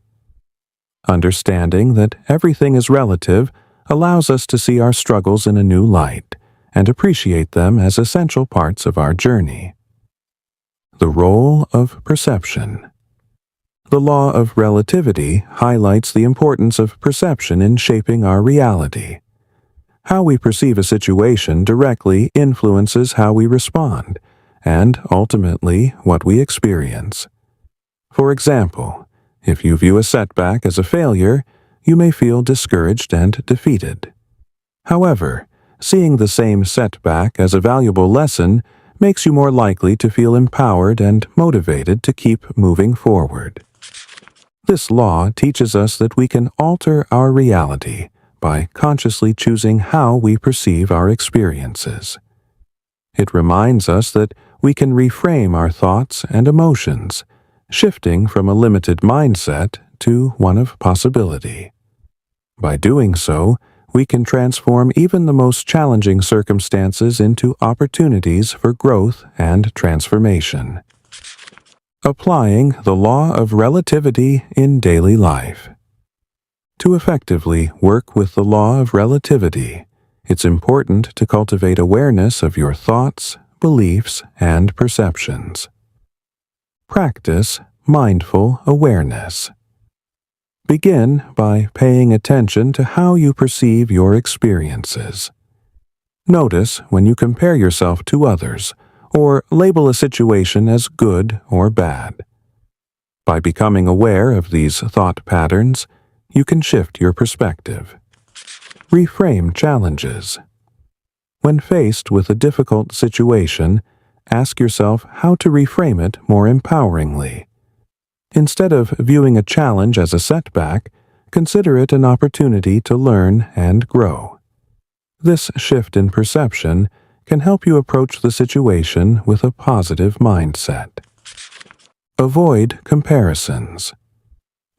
Understanding that everything is relative allows us to see our struggles in a new light and appreciate them as essential parts of our journey. The role of perception. The law of relativity highlights the importance of perception in shaping our reality. How we perceive a situation directly influences how we respond, and ultimately what we experience. For example, if you view a setback as a failure, you may feel discouraged and defeated. However, seeing the same setback as a valuable lesson makes you more likely to feel empowered and motivated to keep moving forward. This law teaches us that we can alter our reality by consciously choosing how we perceive our experiences. It reminds us that we can reframe our thoughts and emotions, shifting from a limited mindset to one of possibility. By doing so, we can transform even the most challenging circumstances into opportunities for growth and transformation. Applying the law of relativity in daily life. To effectively work with the law of relativity, it's important to cultivate awareness of your thoughts, beliefs, and perceptions. Practice mindful awareness. Begin by paying attention to how you perceive your experiences. Notice when you compare yourself to others, or label a situation as good or bad. By becoming aware of these thought patterns, you can shift your perspective. Reframe challenges. When faced with a difficult situation, ask yourself how to reframe it more empoweringly. Instead of viewing a challenge as a setback, consider it an opportunity to learn and grow. This shift in perception can help you approach the situation with a positive mindset. Avoid comparisons.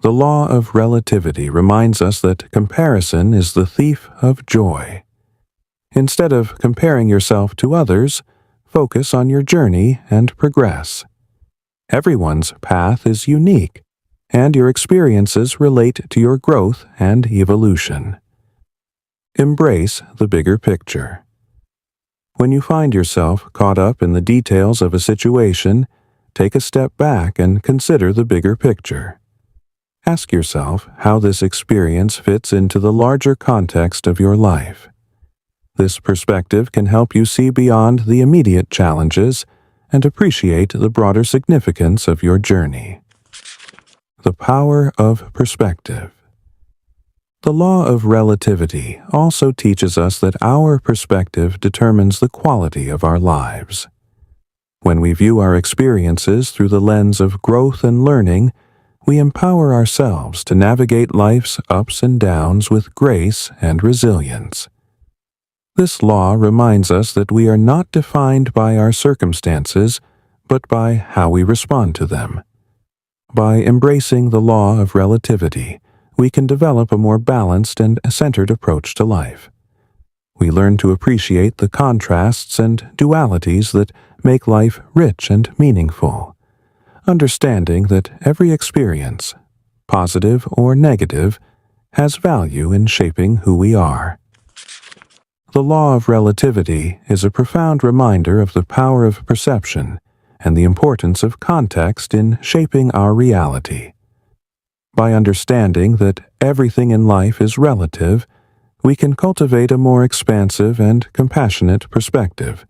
The law of relativity reminds us that comparison is the thief of joy. Instead of comparing yourself to others, focus on your journey and progress. Everyone's path is unique, and your experiences relate to your growth and evolution. Embrace the bigger picture. When you find yourself caught up in the details of a situation, take a step back and consider the bigger picture. Ask yourself how this experience fits into the larger context of your life. This perspective can help you see beyond the immediate challenges and appreciate the broader significance of your journey. The power of perspective. The law of relativity also teaches us that our perspective determines the quality of our lives. When we view our experiences through the lens of growth and learning, we empower ourselves to navigate life's ups and downs with grace and resilience. This law reminds us that we are not defined by our circumstances, but by how we respond to them. By embracing the law of relativity, we can develop a more balanced and centered approach to life. We learn to appreciate the contrasts and dualities that make life rich and meaningful, understanding that every experience, positive or negative, has value in shaping who we are. The law of relativity is a profound reminder of the power of perception and the importance of context in shaping our reality. By understanding that everything in life is relative, we can cultivate a more expansive and compassionate perspective,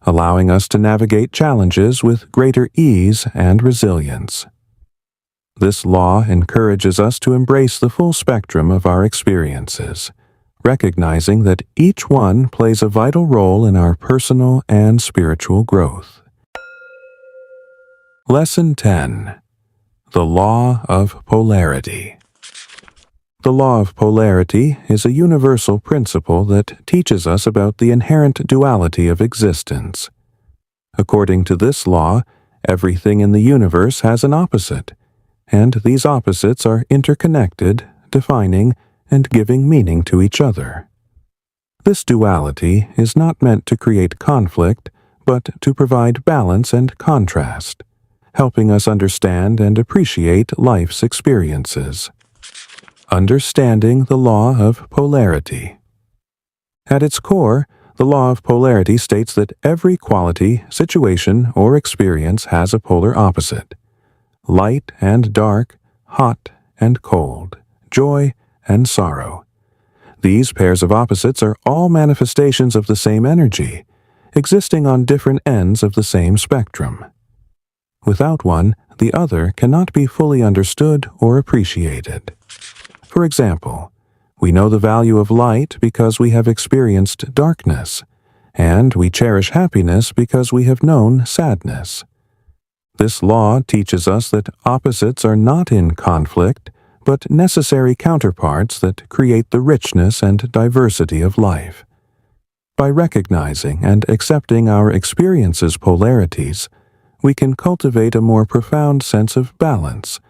allowing us to navigate challenges with greater ease and resilience. This law encourages us to embrace the full spectrum of our experiences, recognizing that each one plays a vital role in our personal and spiritual growth. Lesson 10. The Law of Polarity. The law of polarity is a universal principle that teaches us about the inherent duality of existence. According to this law, everything in the universe has an opposite, and these opposites are interconnected, defining, and giving meaning to each other. This duality is not meant to create conflict, but to provide balance and contrast, helping us understand and appreciate life's experiences. Understanding the law of polarity. At its core, the law of polarity states that every quality, situation, or experience has a polar opposite: light and dark, hot and cold, joy and sorrow. These pairs of opposites are all manifestations of the same energy, existing on different ends of the same spectrum. Without one, the other cannot be fully understood or appreciated. For example, we know the value of light because we have experienced darkness, and we cherish happiness because we have known sadness. This law teaches us that opposites are not in conflict, but necessary counterparts that create the richness and diversity of life. By recognizing and accepting our experiences' polarities, we can cultivate a more profound sense of balance,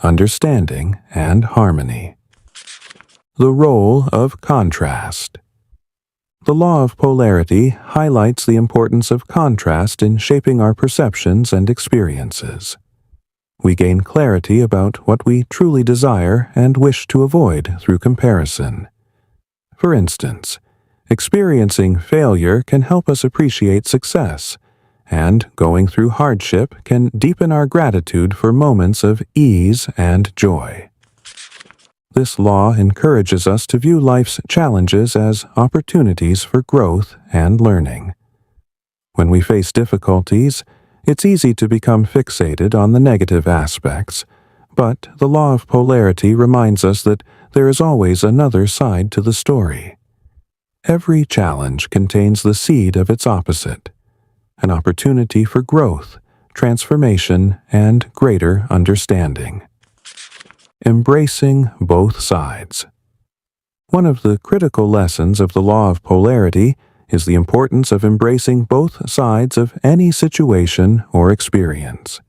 understanding, and harmony. The role of contrast. The law of polarity highlights the importance of contrast in shaping our perceptions and experiences. We gain clarity about what we truly desire and wish to avoid through comparison. For instance, experiencing failure can help us appreciate success, and going through hardship can deepen our gratitude for moments of ease and joy. This law encourages us to view life's challenges as opportunities for growth and learning. When we face difficulties, it's easy to become fixated on the negative aspects, but the law of polarity reminds us that there is always another side to the story. Every challenge contains the seed of its opposite, an opportunity for growth, transformation, and greater understanding. Embracing both sides. One of the critical lessons of the law of polarity is the importance of embracing both sides of any situation or experience.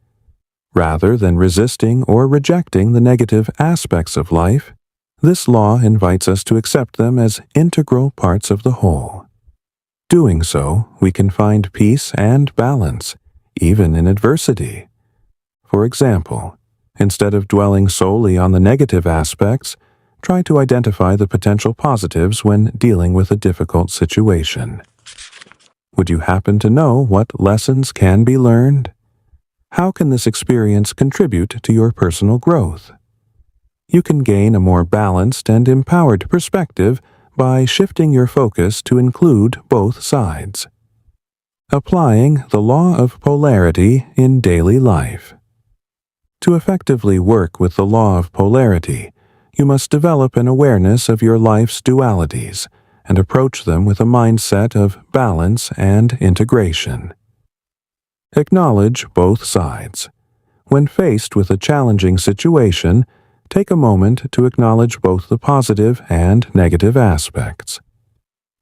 Rather than resisting or rejecting the negative aspects of life, this law invites us to accept them as integral parts of the whole. Doing so, we can find peace and balance, even in adversity. For example, instead of dwelling solely on the negative aspects, try to identify the potential positives when dealing with a difficult situation. Would you happen to know what lessons can be learned? How can this experience contribute to your personal growth? You can gain a more balanced and empowered perspective by shifting your focus to include both sides. Applying the law of polarity in daily life. To effectively work with the law of polarity, you must develop an awareness of your life's dualities and approach them with a mindset of balance and integration. Acknowledge both sides. When faced with a challenging situation, take a moment to acknowledge both the positive and negative aspects.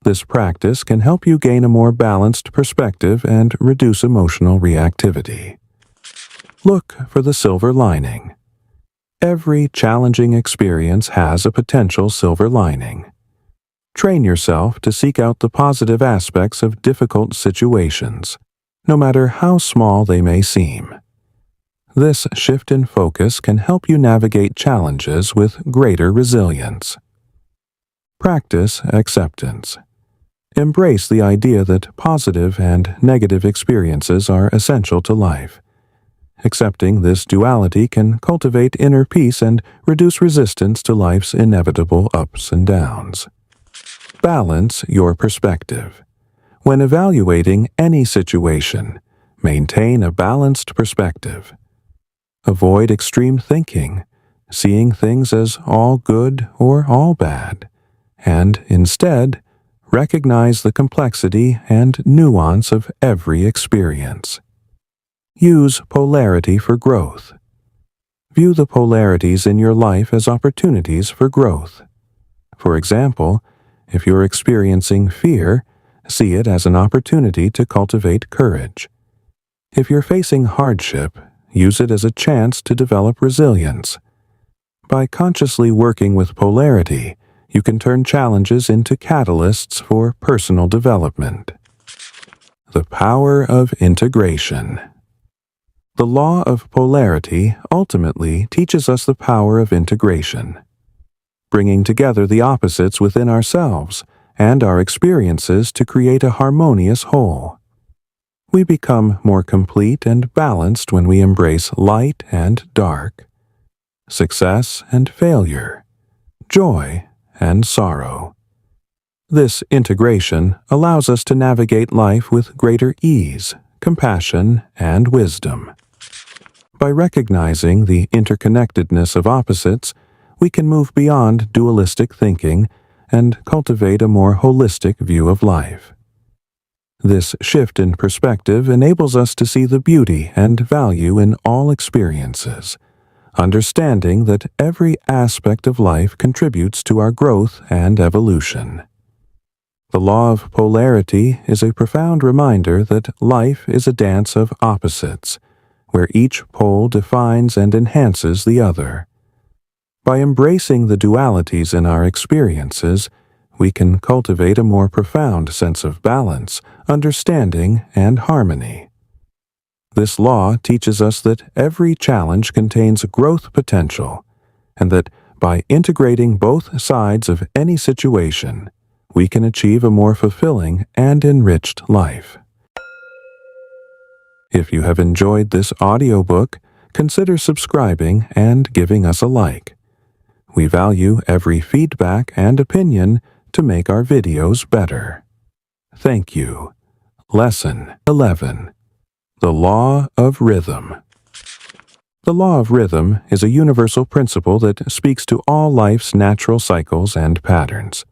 This practice can help you gain a more balanced perspective and reduce emotional reactivity. Look for the silver lining. Every challenging experience has a potential silver lining. Train yourself to seek out the positive aspects of difficult situations, no matter how small they may seem. This shift in focus can help you navigate challenges with greater resilience. Practice acceptance. Embrace the idea that positive and negative experiences are essential to life. Accepting this duality can cultivate inner peace and reduce resistance to life's inevitable ups and downs. Balance your perspective. When evaluating any situation, maintain a balanced perspective. Avoid extreme thinking, seeing things as all good or all bad, and instead, recognize the complexity and nuance of every experience. Use polarity for growth. View the polarities in your life as opportunities for growth. For example, if you're experiencing fear, see it as an opportunity to cultivate courage. If you're facing hardship, use it as a chance to develop resilience. By consciously working with polarity, you can turn challenges into catalysts for personal development. The power of integration. The law of polarity ultimately teaches us the power of integration, bringing together the opposites within ourselves and our experiences to create a harmonious whole. We become more complete and balanced when we embrace light and dark, success and failure, joy and sorrow. This integration allows us to navigate life with greater ease, compassion, and wisdom. By recognizing the interconnectedness of opposites, we can move beyond dualistic thinking and cultivate a more holistic view of life. This shift in perspective enables us to see the beauty and value in all experiences, understanding that every aspect of life contributes to our growth and evolution. The law of polarity is a profound reminder that life is a dance of opposites, where each pole defines and enhances the other. By embracing the dualities in our experiences, we can cultivate a more profound sense of balance, understanding, and harmony. This law teaches us that every challenge contains growth potential, and that by integrating both sides of any situation, we can achieve a more fulfilling and enriched life. If you have enjoyed this audiobook, consider subscribing and giving us a like. We value every feedback and opinion to make our videos better. Thank you. Lesson 11. The Law of Rhythm. The law of rhythm is a universal principle that speaks to all life's natural cycles and patterns.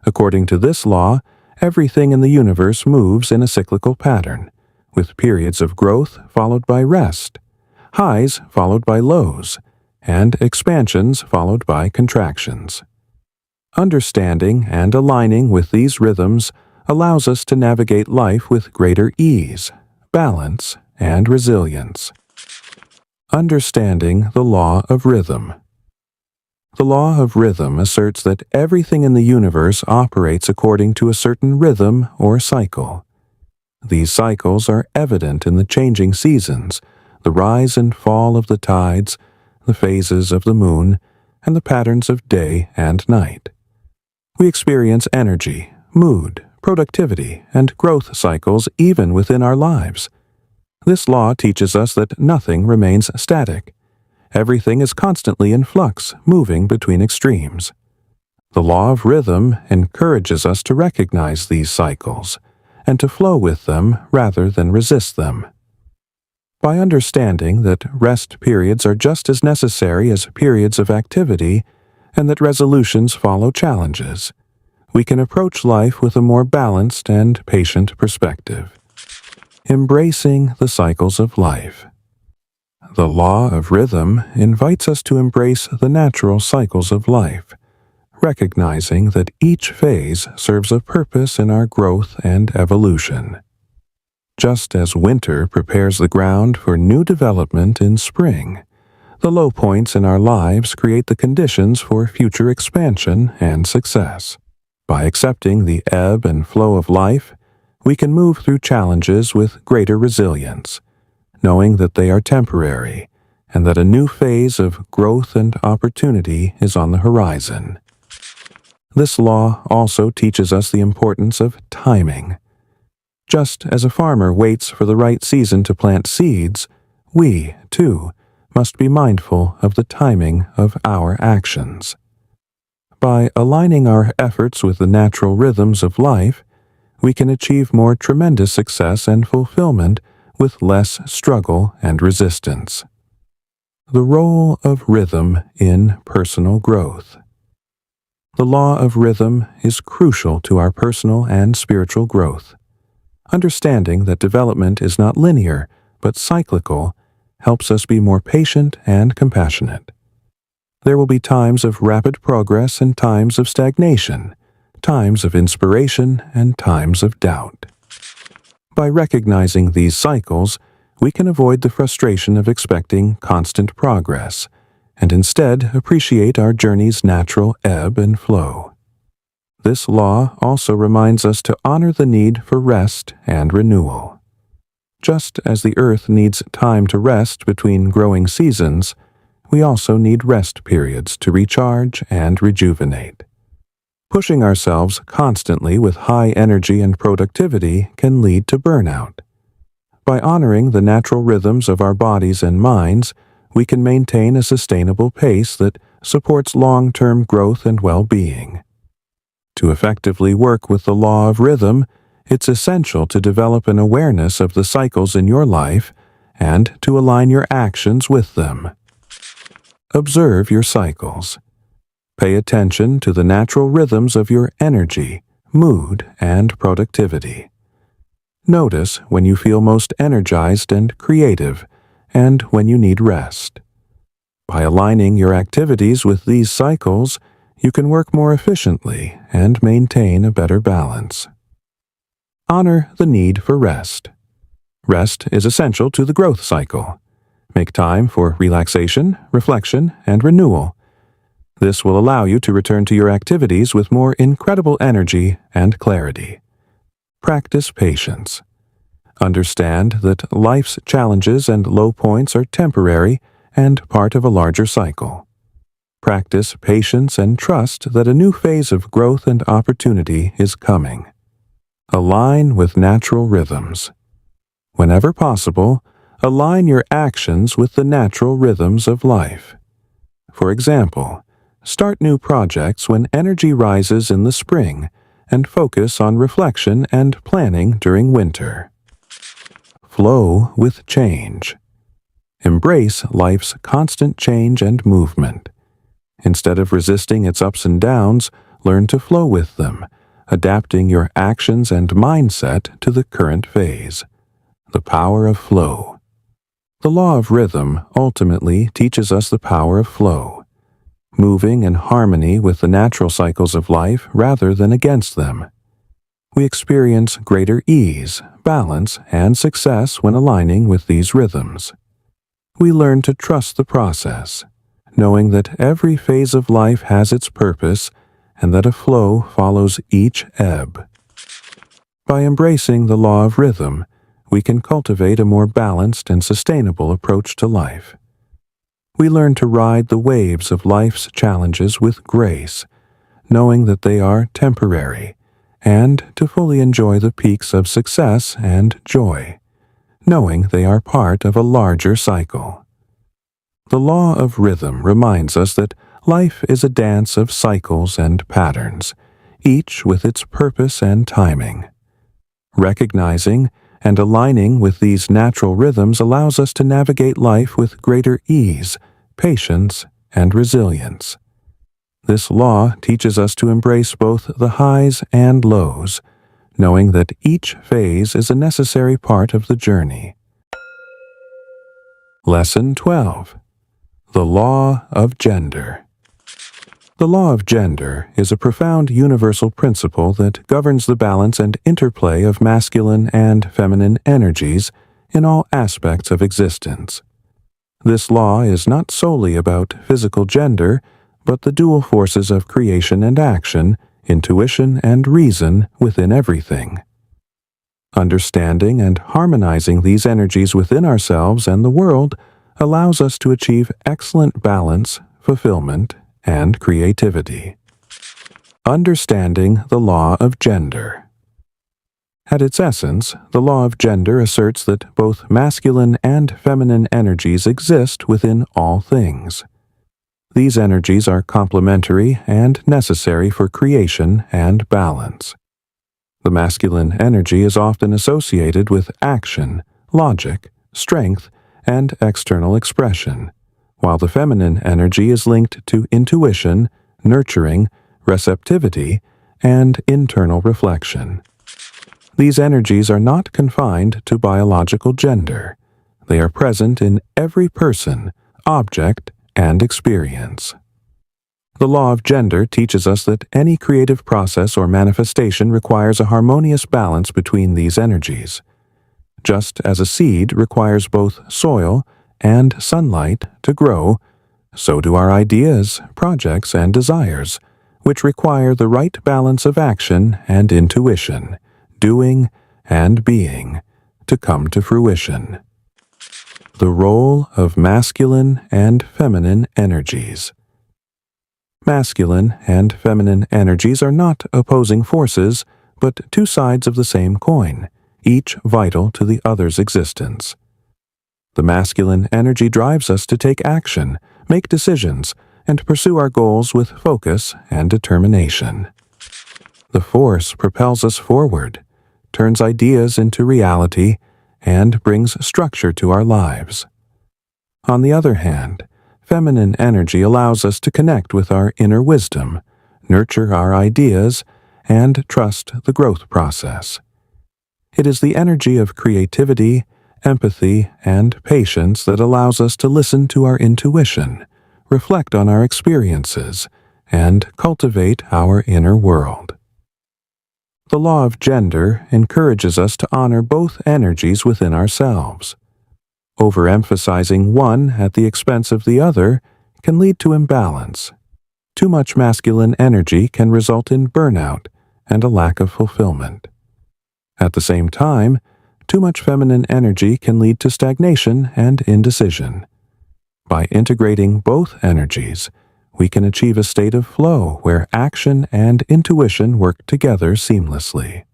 According to this law, everything in the universe moves in a cyclical pattern, with periods of growth followed by rest, highs followed by lows, and expansions followed by contractions. Understanding and aligning with these rhythms allows us to navigate life with greater ease, balance, and resilience. Understanding the law of rhythm. The law of rhythm asserts that everything in the universe operates according to a certain rhythm or cycle. These cycles are evident in the changing seasons, the rise and fall of the tides, the phases of the moon, and the patterns of day and night. We experience energy, mood, productivity, and growth cycles even within our lives. This law teaches us that nothing remains static. Everything is constantly in flux, moving between extremes. The law of rhythm encourages us to recognize these cycles and to flow with them rather than resist them. By understanding that rest periods are just as necessary as periods of activity and that resolutions follow challenges, we can approach life with a more balanced and patient perspective. Embracing the cycles of life. The law of rhythm invites us to embrace the natural cycles of life, recognizing that each phase serves a purpose in our growth and evolution. Just as winter prepares the ground for new development in spring, the low points in our lives create the conditions for future expansion and success. By accepting the ebb and flow of life, we can move through challenges with greater resilience, knowing that they are temporary and that a new phase of growth and opportunity is on the horizon. This law also teaches us the importance of timing. Just as a farmer waits for the right season to plant seeds, we, too, must be mindful of the timing of our actions. By aligning our efforts with the natural rhythms of life, we can achieve more tremendous success and fulfillment with less struggle and resistance. The role of rhythm in personal growth. The law of rhythm is crucial to our personal and spiritual growth. Understanding that development is not linear, but cyclical, helps us be more patient and compassionate. There will be times of rapid progress and times of stagnation, times of inspiration and times of doubt. By recognizing these cycles, we can avoid the frustration of expecting constant progress, and instead appreciate our journey's natural ebb and flow. This law also reminds us to honor the need for rest and renewal. Just as the earth needs time to rest between growing seasons, we also need rest periods to recharge and rejuvenate. Pushing ourselves constantly with high energy and productivity can lead to burnout. By honoring the natural rhythms of our bodies and minds, we can maintain a sustainable pace that supports long-term growth and well-being. To effectively work with the law of rhythm, it's essential to develop an awareness of the cycles in your life and to align your actions with them. Observe your cycles. Pay attention to the natural rhythms of your energy, mood, and productivity. Notice when you feel most energized and creative, and when you need rest. By aligning your activities with these cycles, you can work more efficiently and maintain a better balance. Honor the need for rest. Rest is essential to the growth cycle. Make time for relaxation, reflection, and renewal. This will allow you to return to your activities with more incredible energy and clarity. Practice patience. Understand that life's challenges and low points are temporary and part of a larger cycle. Practice patience and trust that a new phase of growth and opportunity is coming. Align with natural rhythms. Whenever possible, align your actions with the natural rhythms of life. For example, start new projects when energy rises in the spring and focus on reflection and planning during winter. Flow with change. Embrace life's constant change and movement. Instead of resisting its ups and downs, learn to flow with them, adapting your actions and mindset to the current phase. The power of flow. The law of rhythm ultimately teaches us the power of flow, moving in harmony with the natural cycles of life rather than against them. We experience greater ease, balance, and success when aligning with these rhythms. We learn to trust the process, knowing that every phase of life has its purpose and that a flow follows each ebb. By embracing the law of rhythm, we can cultivate a more balanced and sustainable approach to life. We learn to ride the waves of life's challenges with grace, knowing that they are temporary, and to fully enjoy the peaks of success and joy, knowing they are part of a larger cycle. The law of rhythm reminds us that life is a dance of cycles and patterns, each with its purpose and timing. Recognizing and aligning with these natural rhythms allows us to navigate life with greater ease, patience, and resilience. This law teaches us to embrace both the highs and lows, knowing that each phase is a necessary part of the journey. Lesson 12. The Law of Gender. The law of gender is a profound universal principle that governs the balance and interplay of masculine and feminine energies in all aspects of existence. This law is not solely about physical gender, but the dual forces of creation and action, intuition and reason within everything. Understanding and harmonizing these energies within ourselves and the world allows us to achieve excellent balance, fulfillment, and creativity. Understanding the law of gender. At its essence, the law of gender asserts that both masculine and feminine energies exist within all things. These energies are complementary and necessary for creation and balance. The masculine energy is often associated with action, logic, strength, and external expression, while the feminine energy is linked to intuition, nurturing, receptivity, and internal reflection. These energies are not confined to biological gender. They are present in every person, object, and experience. The law of gender teaches us that any creative process or manifestation requires a harmonious balance between these energies. Just as a seed requires both soil and sunlight to grow, so do our ideas, projects, and desires, which require the right balance of action and intuition, doing and being, to come to fruition. The role of masculine and feminine energies. Masculine and feminine energies are not opposing forces, but two sides of the same coin, each vital to the other's existence. The masculine energy drives us to take action, make decisions, and pursue our goals with focus and determination. The force propels us forward, turns ideas into reality, and brings structure to our lives. On the other hand, feminine energy allows us to connect with our inner wisdom, nurture our ideas, and trust the growth process. It is the energy of creativity, empathy, and patience that allows us to listen to our intuition, reflect on our experiences, and cultivate our inner world. The law of gender encourages us to honor both energies within ourselves. Overemphasizing one at the expense of the other can lead to imbalance. Too much masculine energy can result in burnout and a lack of fulfillment. At the same time, too much feminine energy can lead to stagnation and indecision. By integrating both energies, we can achieve a state of flow where action and intuition work together seamlessly.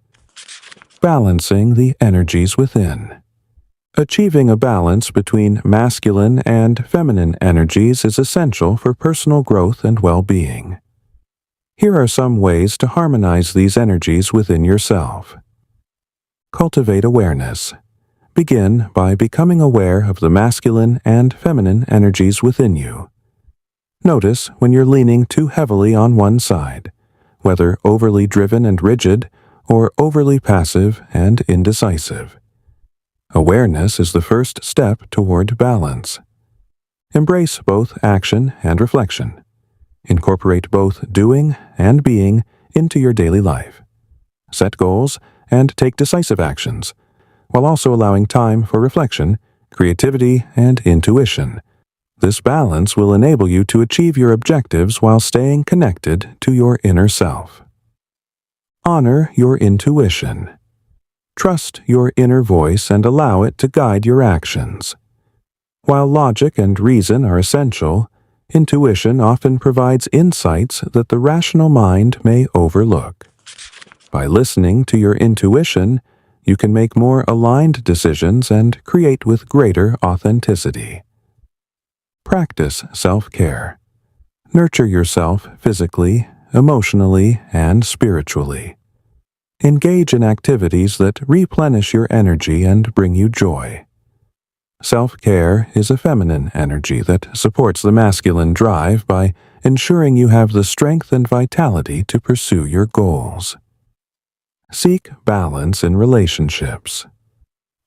Balancing the energies within. Achieving a balance between masculine and feminine energies is essential for personal growth and well-being. Here are some ways to harmonize these energies within yourself. Cultivate awareness. Begin by becoming aware of the masculine and feminine energies within you. Notice when you're leaning too heavily on one side, whether overly driven and rigid or overly passive and indecisive. Awareness is the first step toward balance. Embrace both action and reflection. Incorporate both doing and being into your daily life. Set goals and take decisive actions, while also allowing time for reflection, creativity, and intuition. This balance will enable you to achieve your objectives while staying connected to your inner self. Honor your intuition. Trust your inner voice and allow it to guide your actions. While logic and reason are essential, intuition often provides insights that the rational mind may overlook. By listening to your intuition, you can make more aligned decisions and create with greater authenticity. Practice self-care. Nurture yourself physically, emotionally, and spiritually. Engage in activities that replenish your energy and bring you joy. Self-care is a feminine energy that supports the masculine drive by ensuring you have the strength and vitality to pursue your goals. Seek balance in relationships.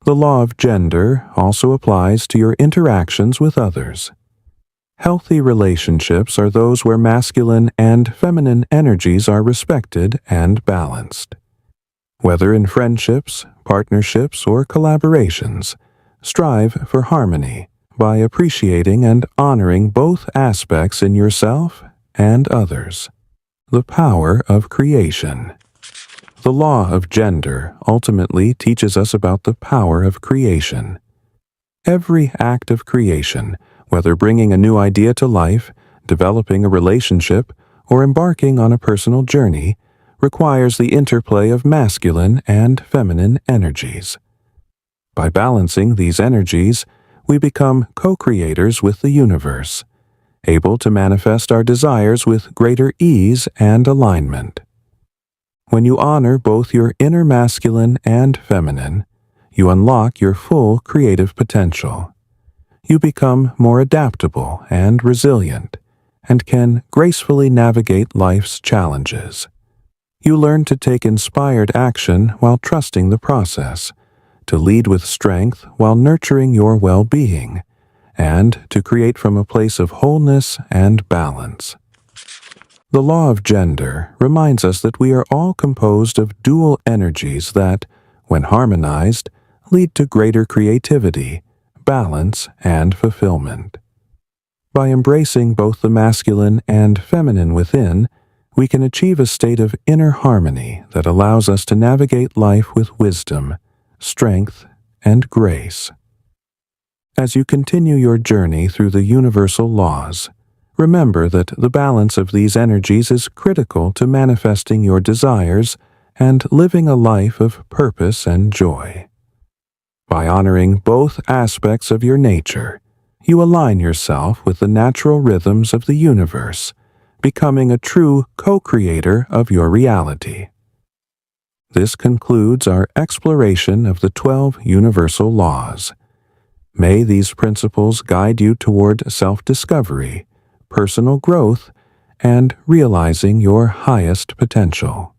The law of gender also applies to your interactions with others. Healthy relationships are those where masculine and feminine energies are respected and balanced. Whether in friendships, partnerships, or collaborations, strive for harmony by appreciating and honoring both aspects in yourself and others. The power of creation. The law of gender ultimately teaches us about the power of creation. Every act of creation, whether bringing a new idea to life, developing a relationship, or embarking on a personal journey, requires the interplay of masculine and feminine energies. By balancing these energies, we become co-creators with the universe, able to manifest our desires with greater ease and alignment. When you honor both your inner masculine and feminine, you unlock your full creative potential. You become more adaptable and resilient, and can gracefully navigate life's challenges. You learn to take inspired action while trusting the process, to lead with strength while nurturing your well-being, and to create from a place of wholeness and balance. The law of gender reminds us that we are all composed of dual energies that, when harmonized, lead to greater creativity, balance, and fulfillment. By embracing both the masculine and feminine within, we can achieve a state of inner harmony that allows us to navigate life with wisdom, strength, and grace. As you continue your journey through the universal laws, remember that the balance of these energies is critical to manifesting your desires and living a life of purpose and joy. By honoring both aspects of your nature, you align yourself with the natural rhythms of the universe, becoming a true co-creator of your reality. This concludes our exploration of the 12 universal laws. May these principles guide you toward self-discovery, personal growth, and realizing your highest potential.